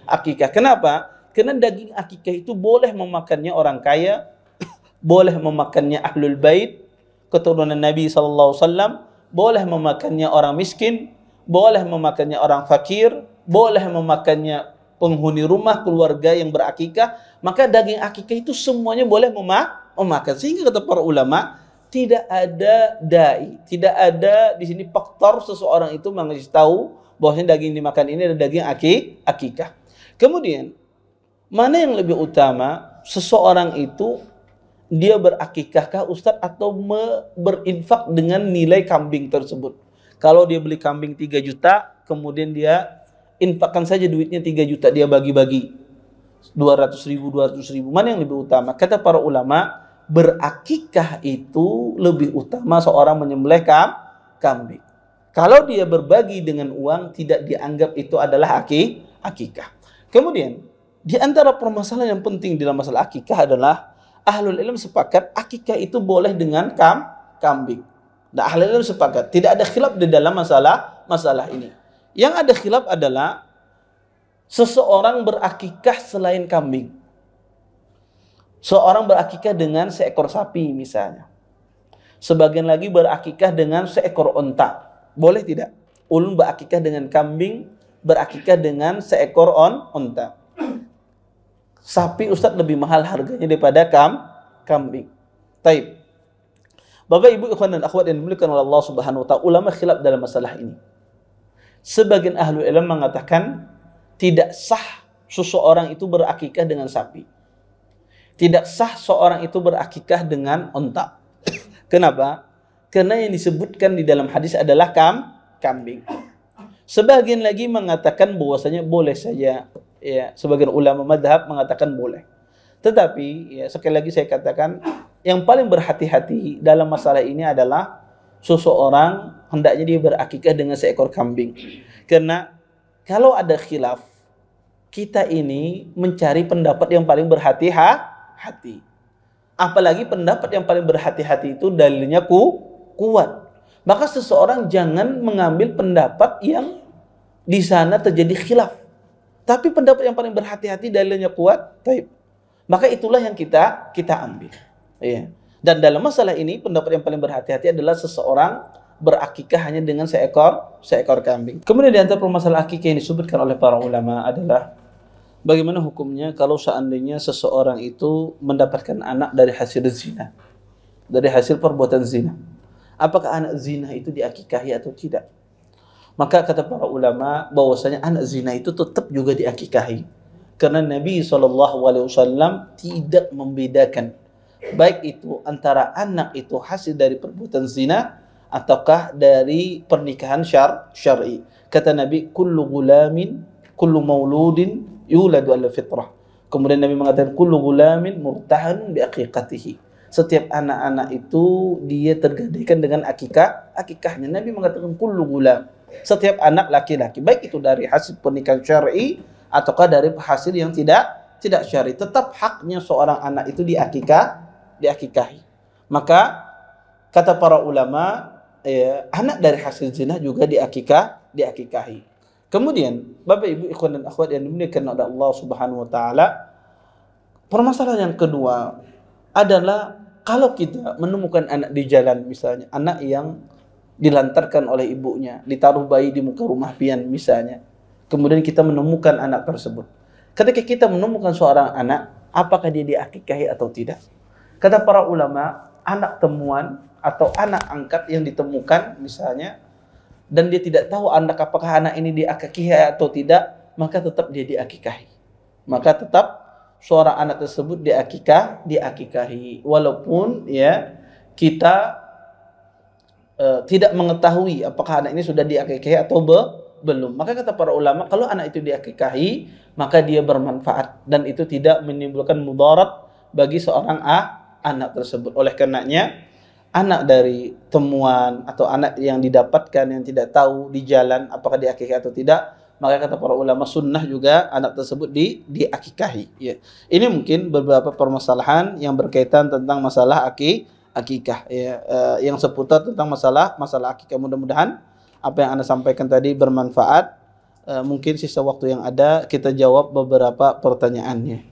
akikah. Kenapa? Karena daging akikah itu boleh memakannya orang kaya, boleh memakannya ahlul bait, keturunan Nabi SAW, boleh memakannya orang miskin, boleh memakannya orang fakir, boleh memakannya penghuni rumah keluarga yang berakikah. Maka daging akikah itu semuanya boleh memakan. Sehingga kata para ulama, tidak ada dai, tidak ada di sini faktor seseorang itu mengasih tahu bahwasanya daging dimakan ini adalah daging akikah. Kemudian, mana yang lebih utama, seseorang itu dia berakikahkah Ustaz atau berinfak dengan nilai kambing tersebut? Kalau dia beli kambing 3 juta, kemudian dia infakkan saja duitnya 3 juta, dia bagi-bagi 200.000. Mana yang lebih utama? Kata para ulama, berakikah itu lebih utama seorang menyembelih kambing. Kalau dia berbagi dengan uang, tidak dianggap itu adalah akikah. Kemudian, di antara permasalahan yang penting dalam masalah akikah adalah ahlul ilm sepakat akikah itu boleh dengan kambing. Dan ahlul ilm sepakat tidak ada khilaf di dalam masalah ini. Yang ada khilaf adalah seseorang berakikah selain kambing. Seorang berakikah dengan seekor sapi misalnya. Sebagian lagi berakikah dengan seekor onta. Boleh tidak? Ulun berakikah dengan kambing, berakikah dengan seekor onta. Sapi Ustaz lebih mahal harganya daripada kambing. Taib. Bapak Ibu ikhwan dan akhwat yang dimuliakan oleh Allah Subhanahu wa taala, ulama khilaf dalam masalah ini. Sebagian ahli ilmu mengatakan tidak sah seseorang itu berakikah dengan sapi. Tidak sah seorang itu berakikah dengan onta. Kenapa? Karena yang disebutkan di dalam hadis adalah kambing. Sebagian lagi mengatakan bahwasanya boleh saja. Ya, sebagian ulama madhab mengatakan boleh. Tetapi ya, sekali lagi saya katakan yang paling berhati-hati dalam masalah ini adalah seseorang hendaknya dia berakikah dengan seekor kambing. Karena kalau ada khilaf kita ini mencari pendapat yang paling berhati-hati. Apalagi pendapat yang paling berhati-hati itu dalilnya kuat. Maka seseorang jangan mengambil pendapat yang di sana terjadi khilaf. Tapi pendapat yang paling berhati-hati dalilnya kuat, taib. Maka itulah yang kita ambil. Ya. Dan dalam masalah ini pendapat yang paling berhati-hati adalah seseorang berakikah hanya dengan seekor kambing. Kemudian di antara permasalahan akikah yang disebutkan oleh para ulama adalah bagaimana hukumnya kalau seandainya seseorang itu mendapatkan anak dari hasil zina, dari hasil perbuatan zina. Apakah anak zina itu diakikahi atau tidak? Maka kata para ulama bahwasanya anak zina itu tetap juga diakikahi. Karena Nabi SAW tidak membedakan baik itu antara anak itu hasil dari perbuatan zina ataukah dari pernikahan syar'i. Kata Nabi, kullu gulamin, kullu mauludin yuladu ala fitrah. Kemudian Nabi mengatakan kullu gulamin murtahanun bi aqiqatihi. Setiap anak-anak itu dia tergadaikan dengan akikahnya. Nabi mengatakan kullu gulam. Setiap anak laki-laki, baik itu dari hasil pernikahan syar'i ataukah dari hasil yang tidak syar'i, tetap haknya seorang anak itu diakikahi. Maka kata para ulama, anak dari hasil zina juga diakikahi. Kemudian, Bapak Ibu ikhwan dan akhwat yang dimuliakan oleh Allah Subhanahu wa taala, permasalahan yang kedua adalah kalau kita menemukan anak di jalan, misalnya anak yang dilantarkan oleh ibunya, ditaruh bayi di muka rumah pian misalnya, kemudian kita menemukan anak tersebut. Ketika kita menemukan seorang anak, apakah dia diakikahi atau tidak? Kata para ulama, anak temuan atau anak angkat yang ditemukan misalnya, dan dia tidak tahu apakah anak ini diakikahi atau tidak, maka tetap dia diakikahi. Maka tetap seorang anak tersebut diakikahi, walaupun ya kita tidak mengetahui apakah anak ini sudah diakikahi atau belum. Maka kata para ulama, kalau anak itu diakikahi, maka dia bermanfaat dan itu tidak menimbulkan mudarat bagi seorang anak tersebut. Oleh karenanya, anak dari temuan atau anak yang didapatkan yang tidak tahu di jalan apakah diakikahi atau tidak, maka kata para ulama sunnah juga anak tersebut diakikahi. Ya. Ini mungkin beberapa permasalahan yang berkaitan tentang masalah akikah, ya, yang seputar tentang masalah akikah. Mudah-mudahan apa yang Anda sampaikan tadi bermanfaat. Mungkin sisa waktu yang ada kita jawab beberapa pertanyaannya.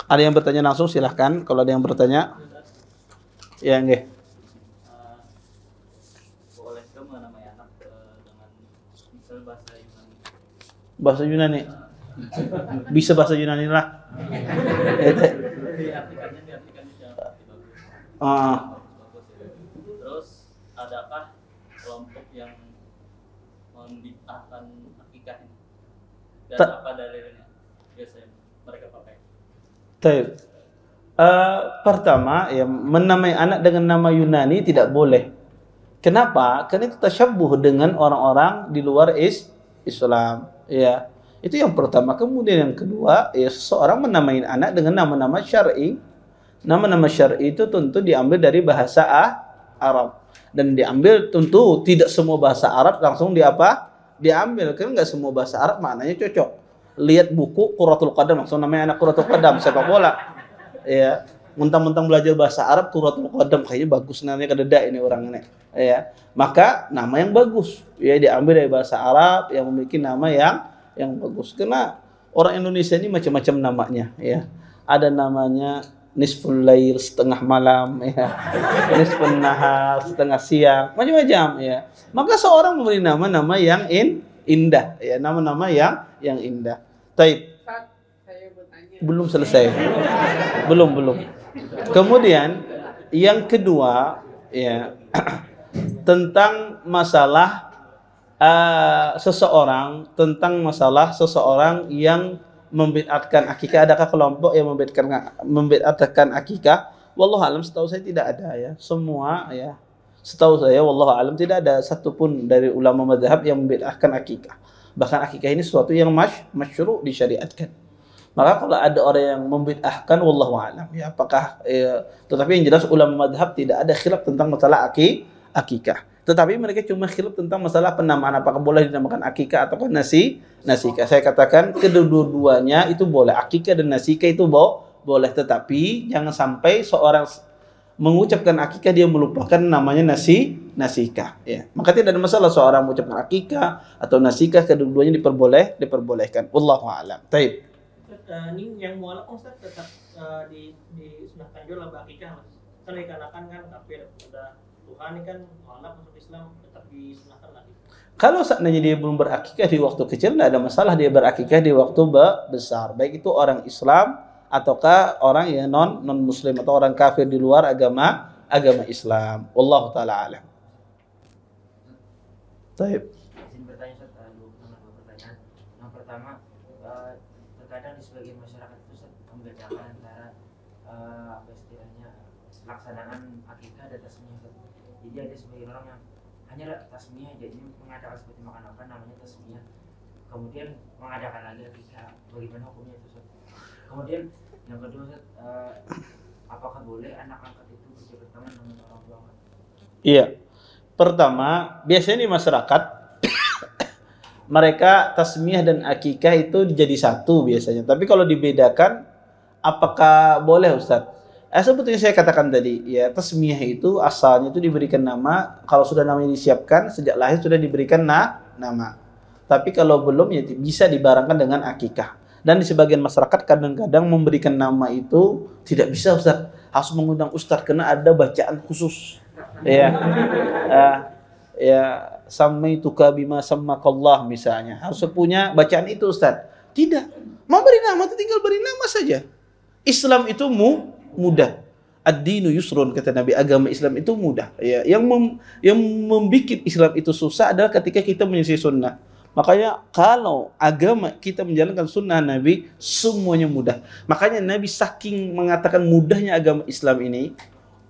Ada yang bertanya langsung silahkan. Kalau ada yang bertanya, ya nggih. Bolehkah menamai anak dengan misal bahasa Yunani? Bahasa Yunani. Bisa bahasa Yunani lah. Diartikannya bagus. Terus adakah kelompok yang membid'ahkan akikah ini? Dan apa dalilnya biasanya mereka pakai? Baik. Pertama, ya, menamai anak dengan nama Yunani tidak boleh. Kenapa? Karena itu tasyabbuh dengan orang-orang di luar Islam. Ya, itu yang pertama. Kemudian yang kedua, ya, seseorang menamai anak dengan nama-nama syar'i. Nama-nama syar'i itu tentu diambil dari bahasa Arab. Dan diambil tentu tidak semua bahasa Arab langsung diambil. Karena nggak semua bahasa Arab maknanya cocok. Lihat buku Qurratul Qadam, langsung namanya anak Qurratul Qadam, sepak bola. Ya, mentang-mentang belajar bahasa Arab Qurratul Qadam, kayaknya bagus namanya, kededa ini orang ini. Ya, maka nama yang bagus ya diambil dari bahasa Arab yang memiliki nama yang bagus. Karena orang Indonesia ini macam-macam namanya, ya. Ada namanya nisful lail, setengah malam, ya. Nisfun nahar, setengah siang, macam-macam, ya. Maka seorang memberi nama-nama yang indah, ya, nama-nama yang indah. Taib. Belum selesai. Belum. Kemudian yang kedua, ya, tentang masalah seseorang yang membid'atkan akikah. Adakah kelompok yang membid'atkan akikah? Wallahu alam, setahu saya tidak ada, ya. Semua, ya, setahu saya wallahu alam tidak ada satupun dari ulama mazhab yang membid'atkan akikah. Bahkan akikah ini sesuatu yang masyru' disyariatkan. Maka kalau ada orang yang membid'ahkan, wallahu alam, ya, apakah tetapi yang jelas ulama mazhab tidak ada khilaf tentang masalah akikah. Tetapi mereka cuma khilaf tentang masalah penamaan, apakah boleh dinamakan akikah atau nasikah. Saya katakan kedua-duanya itu boleh. Akikah dan nasikah itu boleh, tetapi jangan sampai seorang mengucapkan akikah dia melupakan namanya nasikah. Ya. Maka tidak ada masalah seorang mengucapkan akikah atau nasikah, kedua-duanya diperbolehkan. Wallahu a'lam. Taib. Ini yang mualaf Ustaz tetap disunahkan juga lah akikah Mas. Kan dikarenakan kan kafir udah Tuhan ini kan mualaf masuk Islam tetap disunahkan lagi. Kalau seandainya dia belum berakikah di waktu kecil, tidak ada masalah dia berakikah di waktu besar. Baik itu orang Islam ataukah orang yang non Muslim atau orang kafir di luar agama Islam. Wallahu taala alam. Baik. Izin bertanya Ustaz, dua pertanyaan. Yang pertama, terkadang di sebagian masyarakat itu membedakan antara apa istilahnya pelaksanaan akikah dan tasmiyah. Jadi ada sebagian orang yang hanya tasmiyah, jadi mengadakan seperti makan apa namanya tasmiyah, kemudian mengadakan lagi akikah. Bagaimana hukumnya itu Ustaz? Kemudian yang kedua Ustaz, apakah boleh anak angkat itu berjabat tangan dengan orang tua angkat? Iya. Pertama, biasanya di masyarakat mereka tasmiyah dan akikah itu jadi satu biasanya. Tapi kalau dibedakan, apakah boleh Ustaz? Seperti yang saya katakan tadi, ya tasmiyah itu asalnya itu diberikan nama, kalau sudah namanya disiapkan sejak lahir sudah diberikan nama. Tapi kalau belum ya bisa dibarengkan dengan akikah. Dan di sebagian masyarakat kadang-kadang memberikan nama itu tidak bisa Ustaz, harus mengundang Ustaz karena ada bacaan khusus. Ya, samaituka bima sammakallah misalnya, harus punya bacaan itu Ustaz. Tidak, mau beri nama itu tinggal beri nama saja. Islam itu mudah. Ad-dinu yusrun, kata Nabi, agama Islam itu mudah. Ya, yang membuat Islam itu susah adalah ketika kita menyisih sunnah. Makanya kalau agama kita menjalankan sunnah Nabi, semuanya mudah. Makanya Nabi saking mengatakan mudahnya agama Islam ini,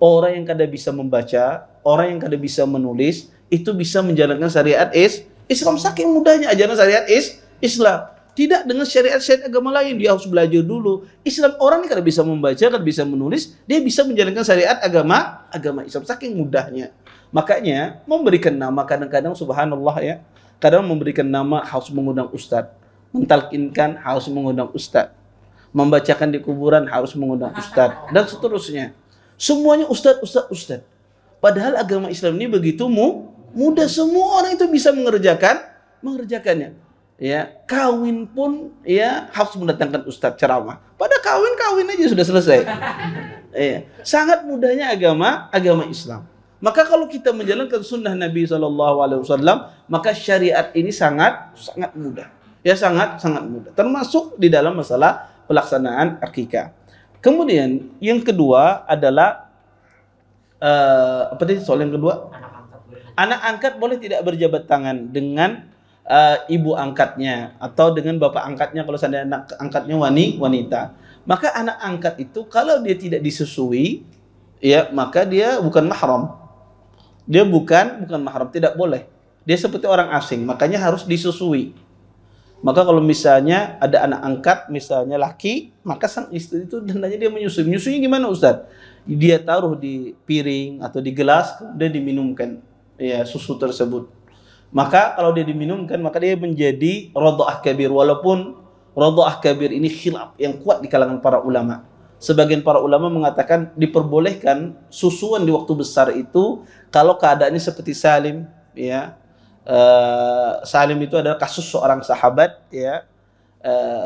orang yang kada bisa membaca, orang yang kada bisa menulis, itu bisa menjalankan syariat Islam. Saking mudahnya ajaran syariat Islam. Tidak dengan syariat-syariat agama lain, dia harus belajar dulu. Islam orang yang kada bisa membaca, kada bisa menulis, dia bisa menjalankan syariat agama Islam. Saking mudahnya. Makanya memberikan nama kadang-kadang subhanallah ya, kadang memberikan nama harus mengundang ustadz, mentalkinkan harus mengundang ustadz, membacakan di kuburan harus mengundang ustadz, dan seterusnya. Semuanya ustadz. Padahal agama Islam ini begitu mudah, semua orang itu bisa mengerjakannya. Ya, kawin pun ya harus mendatangkan ustadz ceramah. Pada kawin aja sudah selesai. Ya, sangat mudahnya agama Islam. Maka kalau kita menjalankan sunnah Nabi SAW, maka syariat ini sangat mudah. Ya, sangat mudah. Termasuk di dalam masalah pelaksanaan akikah. Kemudian yang kedua adalah apa tadi soal yang kedua? Anak angkat boleh tidak berjabat tangan dengan ibu angkatnya atau dengan bapak angkatnya kalau seandainya anak angkatnya wanita. Maka anak angkat itu kalau dia tidak disusui, ya maka dia bukan mahram. Dia bukan mahram, tidak boleh. Dia seperti orang asing, makanya harus disusui. Maka kalau misalnya ada anak angkat, misalnya laki, maka sang istri itu hendaknya dia menyusui. Menyusuinya gimana Ustaz? Dia taruh di piring atau di gelas, kemudian diminumkan ya susu tersebut. Maka kalau dia diminumkan, maka dia menjadi radha'ah kabir. Walaupun radha'ah kabir ini khilaf yang kuat di kalangan para ulama. Sebagian para ulama mengatakan diperbolehkan susuan di waktu besar itu kalau keadaannya seperti Salim, ya. Salim itu adalah kasus seorang sahabat, ya.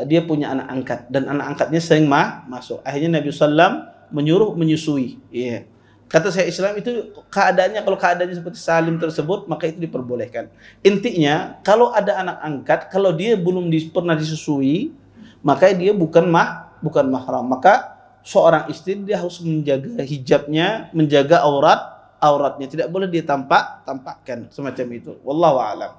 Dia punya anak angkat dan anak angkatnya sering masuk. Akhirnya Nabi SAW menyuruh menyusui, ya. Kata saya Islam itu keadaannya, kalau keadaannya seperti Salim tersebut, maka itu diperbolehkan. Intinya, kalau ada anak angkat, kalau dia belum pernah disusui, maka dia bukan mahram. Maka seorang istri dia harus menjaga hijabnya, menjaga auratnya, tidak boleh dia tampakkan semacam itu. Wallahu a'lam.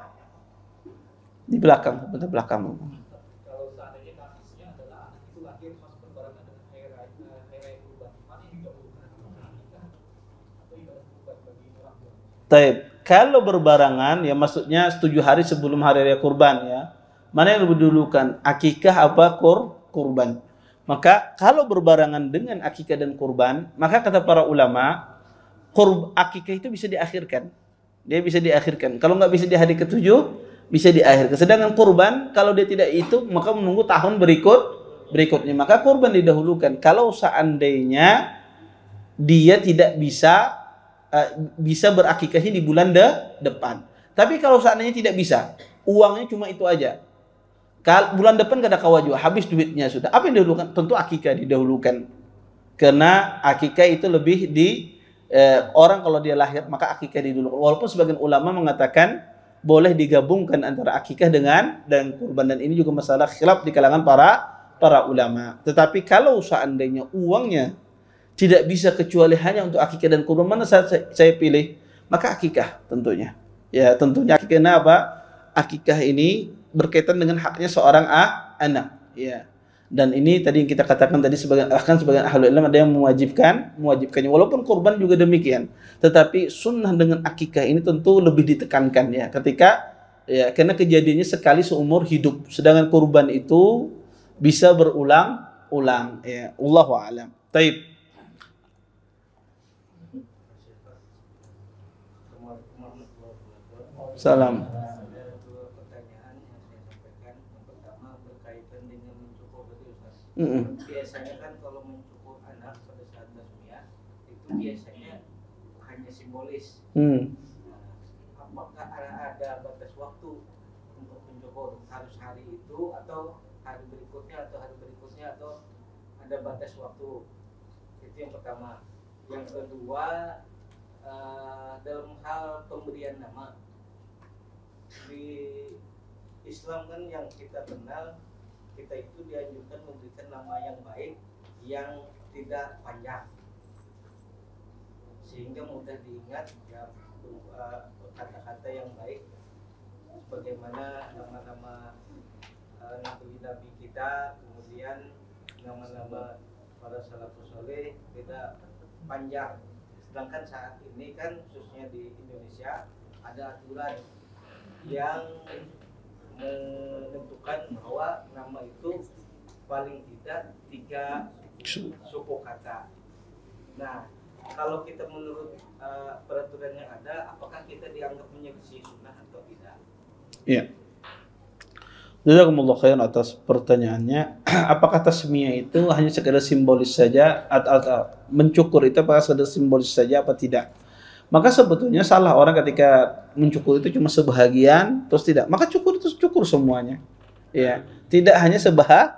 Di belakang. Kalau seandainya kasusnya adalah anak itu lahir pas berbarengan dengan hari raya kurban, mana yang juga berhubungan dengan akikah atau ibadah kurban bagi orang tua? Taib. Kalau berbarengan ya maksudnya 7 hari sebelum hari raya kurban ya. Mana yang lebih dulukan? Akikah apa kurban? Maka kalau berbarengan dengan akikah dan kurban, maka kata para ulama akikah itu bisa diakhirkan. Dia bisa diakhirkan. Kalau nggak bisa di hari ke-7, bisa diakhirkan. Sedangkan kurban, kalau dia tidak itu, maka menunggu tahun berikutnya. Maka kurban didahulukan. Kalau seandainya dia tidak bisa berakikahnya di bulan depan. Tapi kalau seandainya tidak bisa, uangnya cuma itu aja. Bulan depan gak ada kawah juga, habis duitnya sudah. Apa yang didahulukan? Tentu akikah didahulukan. Karena akikah itu lebih orang kalau dia lahir maka akikah didahulukan. Walaupun sebagian ulama mengatakan boleh digabungkan antara akikah dan kurban, dan ini juga masalah khilaf di kalangan para ulama. Tetapi kalau seandainya uangnya tidak bisa kecuali hanya untuk akikah dan kurban, mana saya pilih? Maka akikah tentunya. Ya tentunya akikah. Kenapa? Akikah ini berkaitan dengan haknya seorang anak. Ya. Dan ini tadi yang kita katakan tadi, sebagian ahli ilmu ada yang mewajibkannya. Walaupun kurban juga demikian. Tetapi sunnah dengan akikah ini tentu lebih ditekankan ya. Karena kejadiannya sekali seumur hidup. Sedangkan kurban itu bisa berulang-ulang. Ya. Allahu a'lam. Taib. Salam. Ada dua pertanyaan yang saya sampaikan. Yang pertama berkaitan dengan mencukur tadi Ustaz. Biasanya kan kalau mencukur anak pada saat tasmiyah itu biasanya hanya simbolis. Apakah ada batas waktu untuk mencukur? Harus hari itu atau hari berikutnya atau ada batas waktu? Itu yang pertama. Yang kedua, dalam hal pemberian nama. Di Islam kan yang kita kenal, kita itu dianjurkan memberikan nama yang baik, yang tidak panjang, sehingga mudah diingat ya, kata-kata yang baik, sebagaimana nama-nama nabi-nabi kita, kemudian nama-nama para salafus saleh tidak panjang. Sedangkan saat ini kan khususnya di Indonesia ada aturan yang menentukan bahwa nama itu paling tidak 3 suku kata. Nah, kalau kita menurut peraturan yang ada, apakah kita dianggap menyelisih sunnah atau tidak? Iya. Jazakumullah khairan atas pertanyaannya. Apakah tasmiyah itu hanya sekedar simbolis saja atau mencukur itu apakah sekedar simbolis saja apa tidak? Maka sebetulnya salah orang ketika mencukur itu cuma sebahagian terus tidak. Maka cukur itu cukur semuanya. Ya, tidak hanya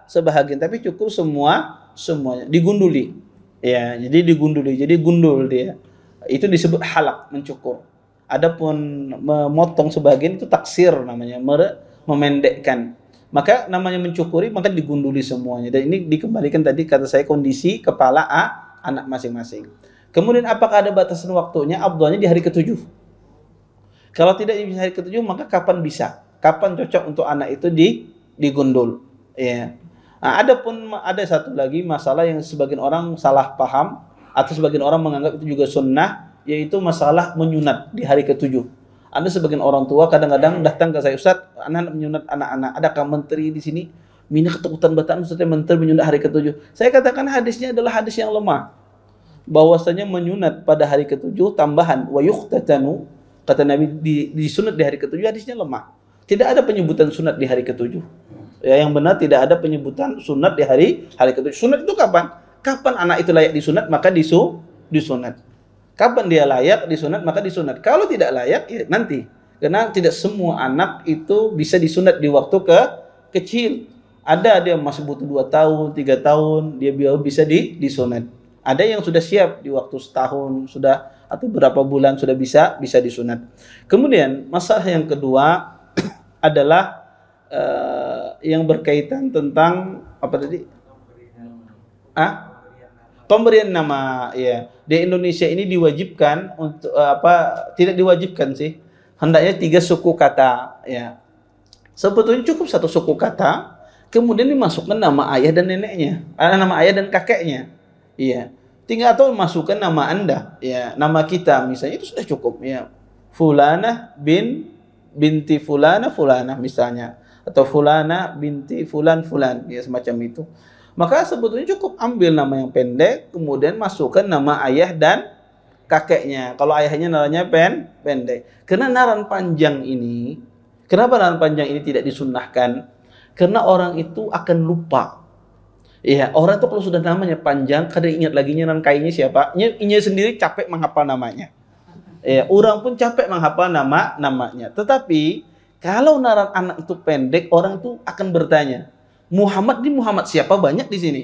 sebahagian tapi cukur semuanya, digunduli. Ya, jadi digunduli. Jadi gundul dia. Itu disebut halak, mencukur. Adapun memotong sebagian itu taksir namanya, memendekkan. Maka namanya mencukuri maka digunduli semuanya. Dan ini dikembalikan tadi kata saya kondisi kepala anak masing-masing. Kemudian apakah ada batasan waktunya? Afdhalnya di hari ke-7. Kalau tidak di hari ke-7 maka kapan bisa? Kapan cocok untuk anak itu digundul? Ya. Nah, adapun ada satu lagi masalah yang sebagian orang salah paham atau sebagian orang menganggap itu juga sunnah, yaitu masalah menyunat di hari ke-7. Ada sebagian orang tua kadang-kadang datang ke saya, Ustaz, anak menyunat anak-anak. Adakah menteri di sini? Mina ketakutan bataan Ustaz, menteri menyunat hari ke-7. Saya katakan hadisnya adalah hadis yang lemah. Bahwasanya menyunat pada hari ke-7 tambahan wa yukhtatanu, kata Nabi disunat di hari ke-7, hadisnya lemah. Tidak ada penyebutan sunat di hari ke-7. Ya, yang benar tidak ada penyebutan sunat di hari ke-7. Sunat itu kapan? Kapan anak itu layak disunat maka disunat. Kapan dia layak disunat maka disunat. Kalau tidak layak ya nanti. Karena tidak semua anak itu bisa disunat di waktu kecil. Ada yang masih butuh 2 tahun, 3 tahun dia bisa disunat. Ada yang sudah siap di waktu setahun sudah atau berapa bulan sudah bisa disunat. Kemudian masalah yang kedua adalah yang berkaitan tentang apa tadi? Pemberian nama. Ya. Di Indonesia ini diwajibkan untuk tidak diwajibkan sih. Hendaknya 3 suku kata. Ya. Sebetulnya cukup 1 suku kata. Kemudian dimasukkan nama ayah dan neneknya, nama ayah dan kakeknya. Iya. Tinggal atau masukkan nama Anda, ya, nama kita misalnya itu sudah cukup, ya. Fulanah binti fulana misalnya, atau fulana binti fulan, ya semacam itu. Maka sebetulnya cukup ambil nama yang pendek, kemudian masukkan nama ayah dan kakeknya. Kalau ayahnya naranya pendek. Karena naran panjang ini, kenapa naran panjang ini tidak disunnahkan? Karena orang itu akan lupa. Iya, orang itu kalau sudah namanya panjang, kadang ingat lagi naran kainya siapa. Inya sendiri capek menghafal namanya. Iya, orang pun capek menghafal namanya. Tetapi kalau naran anak itu pendek, orang itu akan bertanya, Muhammad siapa? Banyak di sini.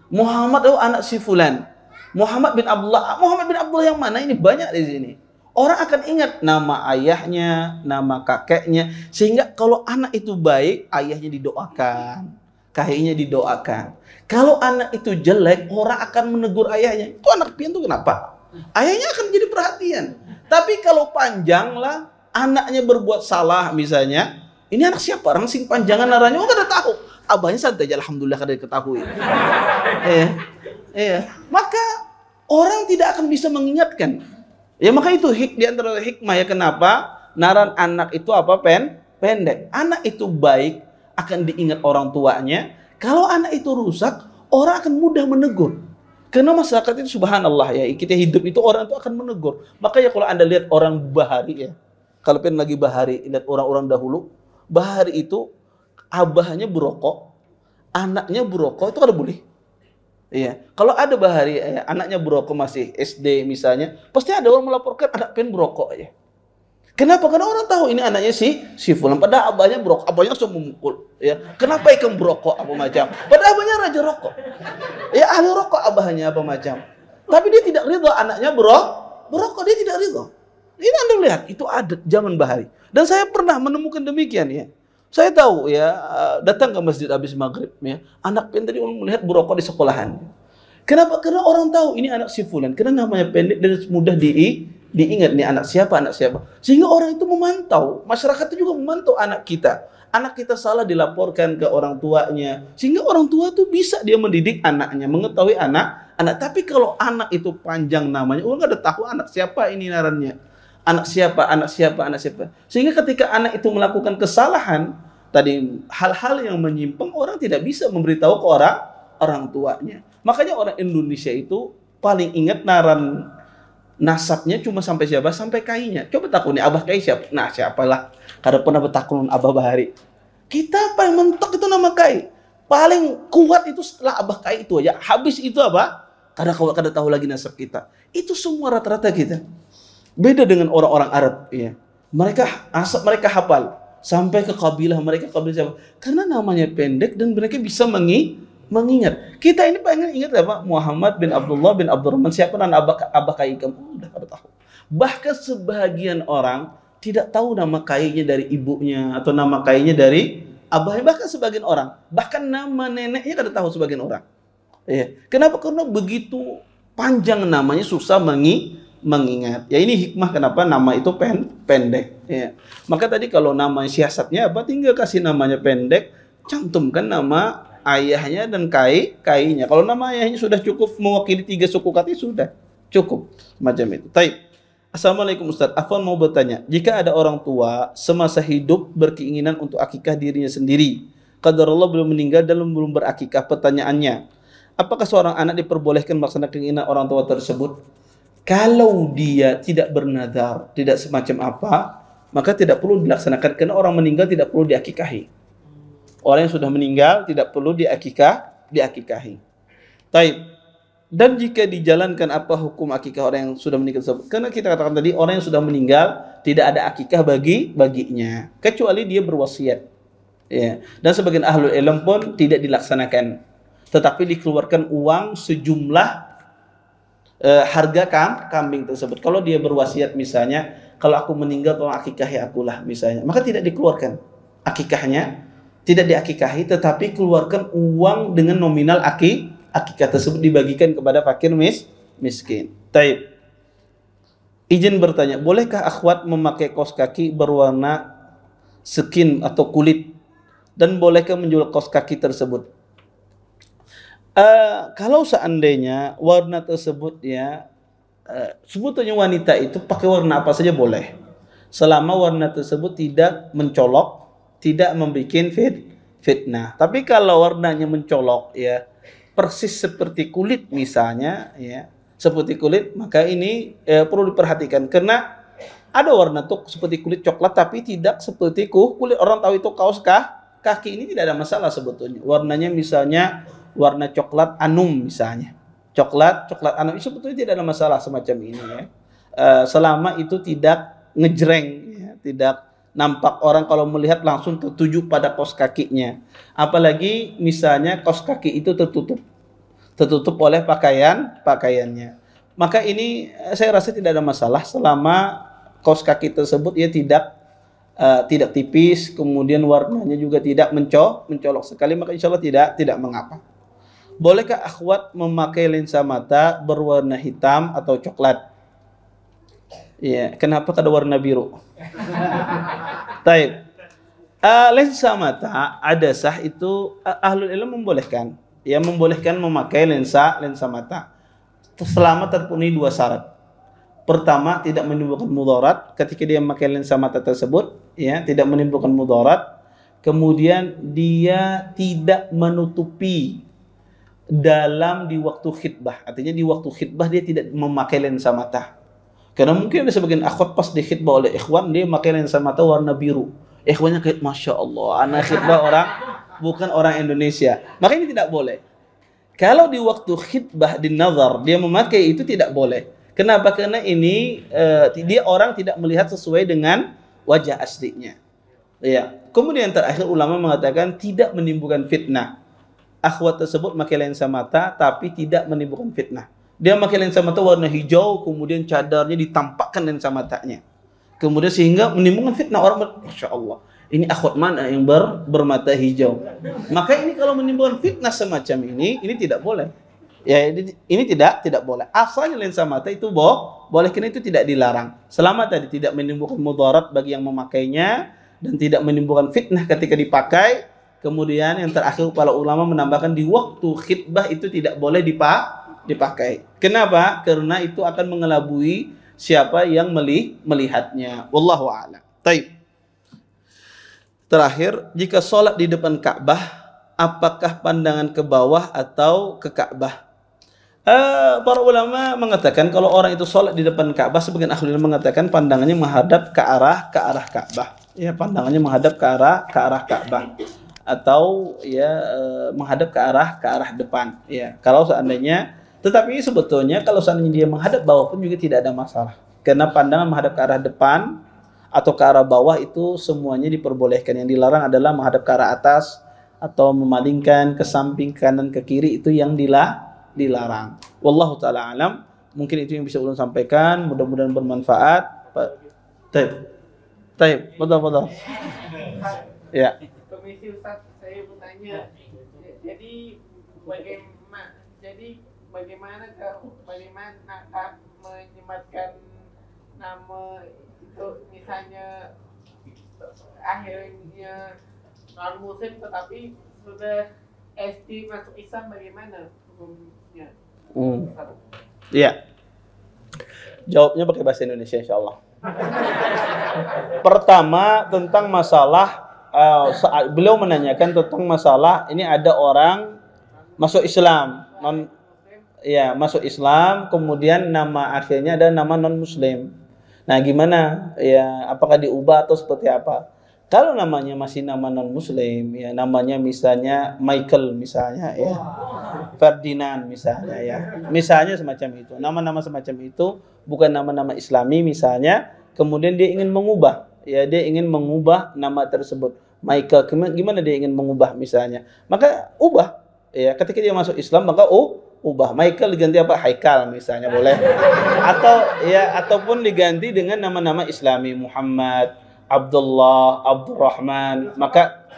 Muhammad itu anak si fulan. Muhammad bin Abdullah yang mana? Ini banyak di sini. Orang akan ingat nama ayahnya, nama kakeknya, sehingga kalau anak itu baik, ayahnya didoakan, kakeknya didoakan. Kalau anak itu jelek, orang akan menegur ayahnya. Itu anak pian tuh kenapa? Ayahnya akan jadi perhatian. Tapi kalau panjang lah, anaknya berbuat salah misalnya, ini anak siapa? Orang sing panjangan naranya, oh kada tahu. Abahnya santai aja, alhamdulillah kada diketahui. Iya. Maka orang tidak akan bisa mengingatkan. Ya maka itu di antara hikmah ya kenapa naran anak itu apa pendek. Anak itu baik akan diingat orang tuanya. Kalau anak itu rusak, orang akan mudah menegur. Karena masyarakat itu subhanallah ya, kita hidup itu orang itu akan menegur. Makanya kalau Anda lihat orang bahari ya, kalau pengen lagi bahari, lihat orang-orang dahulu, bahari itu abahnya berokok, anaknya berokok, itu kada boleh. Iya, kalau ada bahari anaknya berokok masih SD misalnya, pasti ada orang melaporkan anak pengen berokok aja. Kenapa? Karena orang tahu ini anaknya si fulan, padahal abahnya berokok, abahnya langsung memukul. Ya, kenapa ikan berokok apa macam? Padahal abahnya raja rokok. Ya ahli rokok abahnya apa macam. Tapi dia tidak ridha anaknya berokok, dia tidak ridha. Ini Anda lihat, itu adat zaman bahari. Dan saya pernah menemukan demikian ya. Saya tahu ya, datang ke masjid habis maghrib ya, anak tadi melihat berokok di sekolahan. Kenapa? Karena orang tahu ini anak si fulan, karena namanya pendek dan mudah diingat nih anak siapa. Sehingga orang itu memantau, masyarakat itu juga memantau anak kita. Anak kita salah dilaporkan ke orang tuanya, sehingga orang tua tuh bisa dia mendidik anaknya, mengetahui anak. Tapi kalau anak itu panjang namanya, orang nggak ada tahu anak siapa ini narannya. Anak siapa. Sehingga ketika anak itu melakukan kesalahan, tadi hal-hal yang menyimpang, orang tidak bisa memberitahu ke orang tuanya. Makanya orang Indonesia itu paling ingat naran nasabnya cuma sampai siapa? Sampai kainya. Coba takuni abah kai siapa? Nah, siapalah. Kada pernah bertakun abah bahari. Kita paling mentok itu nama kai. Paling kuat itu setelah abah kai itu aja. Habis itu apa? Kada tahu lagi nasab kita. Itu semua rata-rata kita. Beda dengan orang-orang Arab, ya. Mereka hafal sampai ke kabilah mereka siapa? Karena namanya pendek dan mereka bisa mengingat. Kita ini pengen ingat apa? Muhammad bin Abdullah bin Abdurrahman, siapa nama abah kai kamu? Udah pada tahu. Bahkan sebagian orang tidak tahu nama kainya dari ibunya atau nama kainya dari abahnya. Bahkan sebagian orang, bahkan nama neneknya kada tahu sebagian orang. Ya. Kenapa? Karena begitu panjang namanya, susah mengingat. Ya ini hikmah kenapa nama itu pendek. Ya. Maka tadi kalau nama siasatnya apa, tinggal kasih namanya pendek, cantumkan nama ayahnya dan kainya. Kalau nama ayahnya sudah cukup mewakili 3 suku kata sudah cukup macam itu. Taib. Assalamualaikum Ustaz. Afwan mau bertanya, jika ada orang tua semasa hidup berkeinginan untuk akikah dirinya sendiri, qadarullah belum meninggal dan belum berakikah, pertanyaannya, apakah seorang anak diperbolehkan melaksanakan keinginan orang tua tersebut? Kalau dia tidak bernazar, tidak semacam apa, maka tidak perlu dilaksanakan, karena orang meninggal tidak perlu diakikahi. Orang yang sudah meninggal tidak perlu diakikahi. Taib. Dan jika dijalankan apa hukum akikah orang yang sudah meninggal tersebut? Karena kita katakan tadi orang yang sudah meninggal tidak ada akikah baginya, kecuali dia berwasiat. Ya. Dan sebagian ahlul ilm pun tidak dilaksanakan, tetapi dikeluarkan uang sejumlah harga kambing tersebut. Kalau dia berwasiat misalnya, kalau aku meninggal tolong akikahi akulah misalnya, maka tidak dikeluarkan akikahnya, tidak diakikahi, tetapi keluarkan uang dengan nominal akikah tersebut dibagikan kepada fakir miskin. Taib. Izin bertanya, bolehkah akhwat memakai kaos kaki berwarna skin atau kulit, dan bolehkah menjual kaos kaki tersebut? Kalau seandainya warna tersebut ya, sebetulnya wanita itu pakai warna apa saja boleh, selama warna tersebut tidak mencolok, tidak membuat fitnah. Tapi kalau warnanya mencolok ya, persis seperti kulit misalnya ya, seperti kulit, maka ini perlu diperhatikan karena ada warna tuh seperti kulit coklat tapi tidak seperti kulit orang tahu itu kaos kaki, ini tidak ada masalah sebetulnya. Warnanya misalnya warna coklat anum misalnya. Coklat anum itu sebetulnya tidak ada masalah semacam ini ya. Selama itu tidak ngejreng ya, tidak nampak orang kalau melihat langsung tertuju pada kaos kakinya. Apalagi misalnya kaos kaki itu tertutup oleh pakaiannya. Maka ini saya rasa tidak ada masalah selama kaos kaki tersebut ya tidak tipis, kemudian warnanya juga tidak mencolok sekali, maka insya Allah tidak mengapa. Bolehkah akhwat memakai lensa mata berwarna hitam atau coklat? Ya, kenapa kada warna biru? Taib. Lensa mata ada sah itu ahlul ilm membolehkan. Ya, membolehkan memakai lensa mata selama terpenuhi dua syarat. Pertama, tidak menimbulkan mudarat ketika dia memakai lensa mata tersebut, ya, tidak menimbulkan mudarat. Kemudian dia tidak menutupi dalam di waktu khitbah. Artinya di waktu khitbah dia tidak memakai lensa mata. Karena mungkin ada sebagian akhwat pas di khitbah oleh ikhwan dia memakai lensa mata warna biru. Ikhwannya kayak Masya Allah, anak khitbah orang bukan orang Indonesia. Maka ini tidak boleh. Kalau di waktu khitbah di nazar dia memakai itu tidak boleh. Kenapa? Karena ini dia orang tidak melihat sesuai dengan wajah aslinya. Ya. Kemudian terakhir ulama mengatakan tidak menimbulkan fitnah. Akhwat tersebut memakai lensa mata tapi tidak menimbulkan fitnah. Dia memakai lensa mata warna hijau, kemudian cadarnya ditampakkan lensa matanya. Kemudian sehingga menimbulkan fitnah orang, Masya Allah, ini akhwat mana yang bermata hijau? Maka ini kalau menimbulkan fitnah semacam ini tidak boleh. Ya, ini tidak boleh. Asalnya lensa mata itu boleh, karena itu tidak dilarang. Selama tadi tidak menimbulkan mudarat bagi yang memakainya dan tidak menimbulkan fitnah ketika dipakai. Kemudian yang terakhir para ulama menambahkan di waktu khitbah itu tidak boleh dipakai. Kenapa? Karena itu akan mengelabui siapa yang melihatnya. Wallahu a'lam. Taib. Terakhir, jika sholat di depan Ka'bah, apakah pandangan ke bawah atau ke Ka'bah? Para ulama mengatakan kalau orang itu sholat di depan Ka'bah, sebagian ahli ilmu mengatakan pandangannya menghadap ke arah Ka'bah. Ya, pandangannya menghadap ke arah Ka'bah. Atau ya menghadap ke arah depan. Ya, kalau seandainya, tetapi sebetulnya kalau seandainya dia menghadap bawah pun juga tidak ada masalah. Karena pandangan menghadap ke arah depan atau ke arah bawah itu semuanya diperbolehkan. Yang dilarang adalah menghadap ke arah atas atau memalingkan ke samping, kanan, ke kiri, itu yang dilarang. Wallahu taala alam. Mungkin itu yang bisa ulun sampaikan, mudah-mudahan bermanfaat. Taib. Betul. Ya. Komisi Ustaz, saya bertanya. Jadi bagaimana menyematkan nama itu, misalnya akhirnya non muslim tetapi sudah SD masuk Islam, bagaimana hukumnya? Iya. Jawabnya pakai bahasa Indonesia insyaallah. Pertama tentang masalah beliau menanyakan tentang masalah ini ada orang masuk Islam, masuk Islam, kemudian nama akhirnya ada nama non muslim. Nah, gimana? Ya, apakah diubah atau seperti apa? Kalau namanya masih nama non muslim, ya namanya misalnya Michael misalnya, ya Ferdinand misalnya, ya misalnya semacam itu. Nama-nama semacam itu bukan nama-nama Islami misalnya. Kemudian dia ingin mengubah, ya dia ingin mengubah nama tersebut. Michael, gimana dia ingin mengubah misalnya? Maka ubah. Ya, ketika dia masuk Islam maka ubah. Michael diganti apa? Haikal misalnya boleh. Ataupun diganti dengan nama-nama Islami, Muhammad, Abdullah, Abdurrahman, maka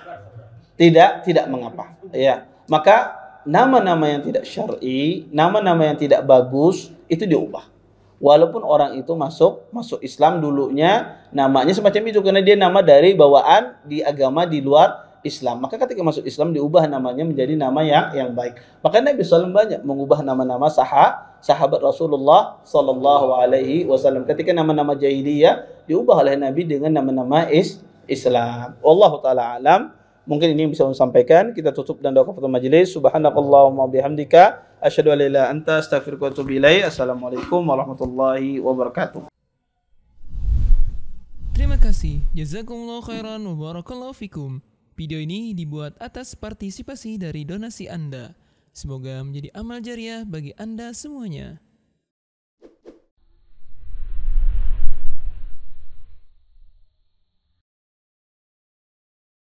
tidak mengapa. Ya, maka nama-nama yang tidak syar'i, nama-nama yang tidak bagus itu diubah. Walaupun orang itu masuk Islam dulunya namanya semacam itu karena dia nama dari bawaan di agama di luar Islam. Maka ketika masuk Islam diubah namanya menjadi nama yang baik. Maka Nabi SAW banyak mengubah nama-nama sahabat Rasulullah SAW. Ketika nama-nama jahiliyah diubah oleh Nabi dengan nama-nama Islam. Wallahu taala alam. Mungkin ini yang bisa saya sampaikan. Kita tutup dan doa kepada majelis. Subhanakallahumma bihamdika Asyhadu an la ilaha illa anta astaghfiruka wa atubu ilaik. Assalamualaikum warahmatullahi wabarakatuh. Terima kasih. Jazakumullah khairan wa barakallahu fikum. Video ini dibuat atas partisipasi dari donasi Anda. Semoga menjadi amal jariah bagi Anda semuanya.